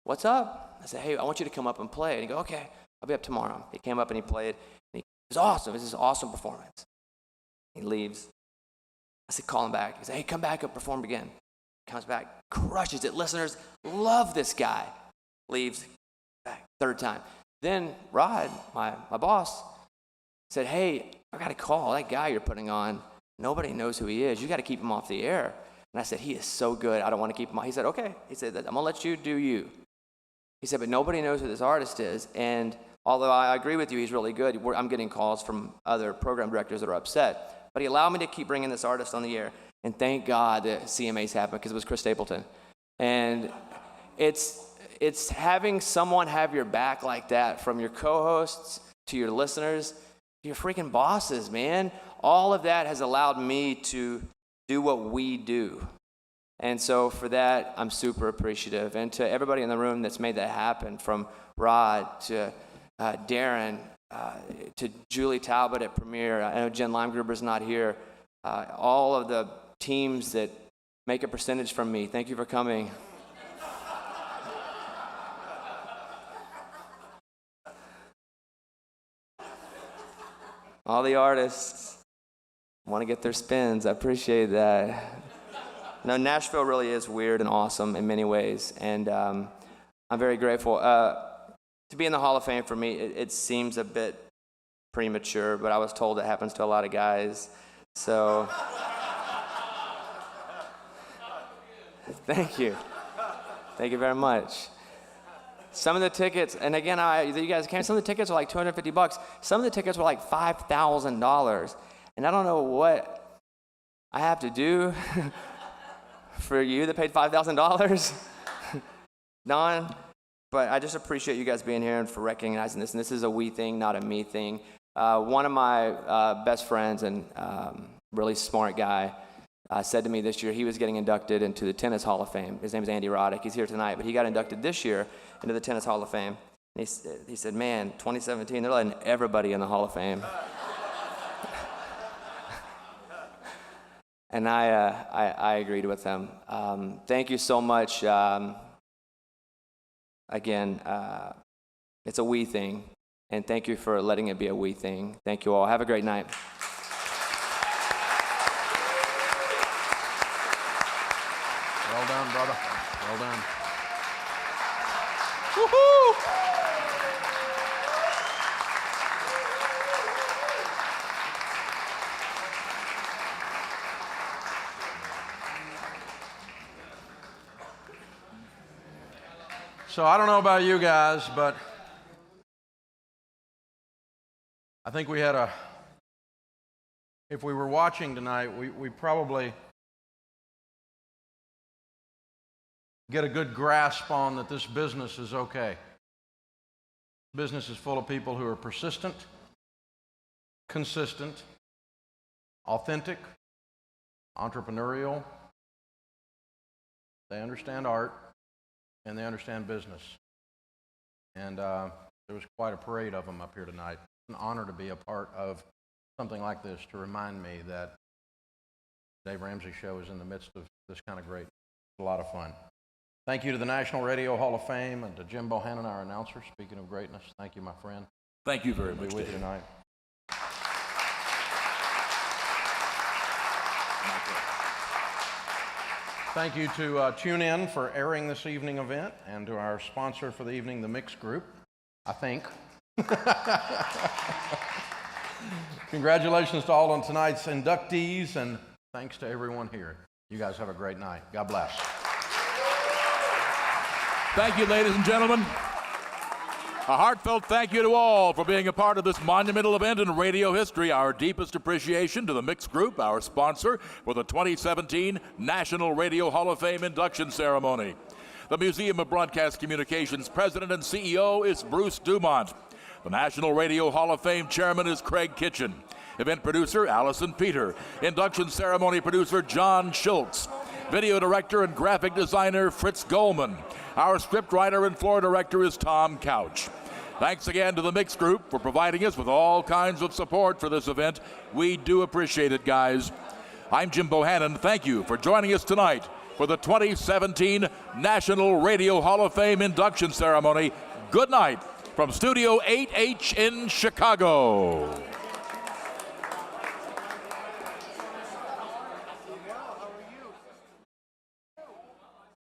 What's up? I said, hey, I want you to come up and play. And he goes, okay, I'll be up tomorrow. He came up and he played. And it was awesome. This is an awesome performance. He leaves. I said, call him back. He said, hey, come back and perform again. Comes back, crushes it. Listeners love this guy. Leaves, back, third time. Then Rod, my boss, said, hey, I got a call. That guy you're putting on, nobody knows who he is. You got to keep him off the air. And I said, he is so good. I don't want to keep him on. He said, okay. He said, I'm going to let you do you. He said, but nobody knows who this artist is. And although I agree with you, he's really good, I'm getting calls from other program directors that are upset. But he allowed me to keep bringing this artist on the air. And thank God that CMAs happened, because it was Chris Stapleton. And it's having someone have your back like that, from your co-hosts to your listeners, your freaking bosses, man. All of that has allowed me to do what we do. And so for that, I'm super appreciative. And to everybody in the room that's made that happen, from Rod to Darren to Julie Talbot at Premiere. I know Jen Limegruber's not here. All of the teams that make a percentage from me, thank you for coming. All the artists want to get their spins. I appreciate that. No, Nashville really is weird and awesome in many ways, and I'm very grateful. To be in the Hall of Fame, for me, it seems a bit premature, but I was told it happens to a lot of guys, so thank you. Thank you very much. Some of the tickets, and again, you guys came, some of the tickets were like $250. Some of the tickets were like $5,000. And I don't know what I have to do for you that paid $5,000, Don, but I just appreciate you guys being here and for recognizing this. And this is a we thing, not a me thing. One of my best friends and really smart guy said to me this year he was getting inducted into the Tennis Hall of Fame. His name is Andy Roddick. He's here tonight, but he got inducted this year into the Tennis Hall of Fame. And he said, man, 2017, they're letting everybody in the Hall of Fame. And I agreed with him. Thank you so much. Again, it's a we thing, and thank you for letting it be a we thing. Thank you all. Have a great night. Well done, brother. Well done. Woohoo! So I don't know about you guys, but I think we had if we were watching tonight, we probably get a good grasp on that this business is okay. Business is full of people who are persistent, consistent, authentic, entrepreneurial. They understand art, and they understand business. And there was quite a parade of them up here tonight. It's an honor to be a part of something like this, to remind me that Dave Ramsey Show is in the midst of this kind of great, a lot of fun. Thank you to the National Radio Hall of Fame and to Jim Bohannon, our announcer. Speaking of greatness, thank you, my friend. Thank you very I'll much, be with you Dave. tonight. Thank you to Tune In for airing this evening event, and to our sponsor for the evening, the Mix Group, I think. Congratulations to all on tonight's inductees, and thanks to everyone here. You guys have a great night. God bless. Thank you, ladies and gentlemen. A heartfelt thank you to all for being a part of this monumental event in radio history. Our deepest appreciation to the Mix Group, our sponsor for the 2017 National Radio Hall of Fame induction ceremony. The Museum of Broadcast Communications president and CEO is Bruce Dumont. The National Radio Hall of Fame chairman is Craig Kitchen. Event producer, Allison Peter. Induction ceremony producer, John Schultz. Video director and graphic designer, Fritz Goldman. Our scriptwriter and floor director is Tom Couch. Thanks again to the Mix Group for providing us with all kinds of support for this event. We do appreciate it, guys. I'm Jim Bohannon. Thank you for joining us tonight for the 2017 National Radio Hall of Fame induction ceremony. Good night from Studio 8H in Chicago.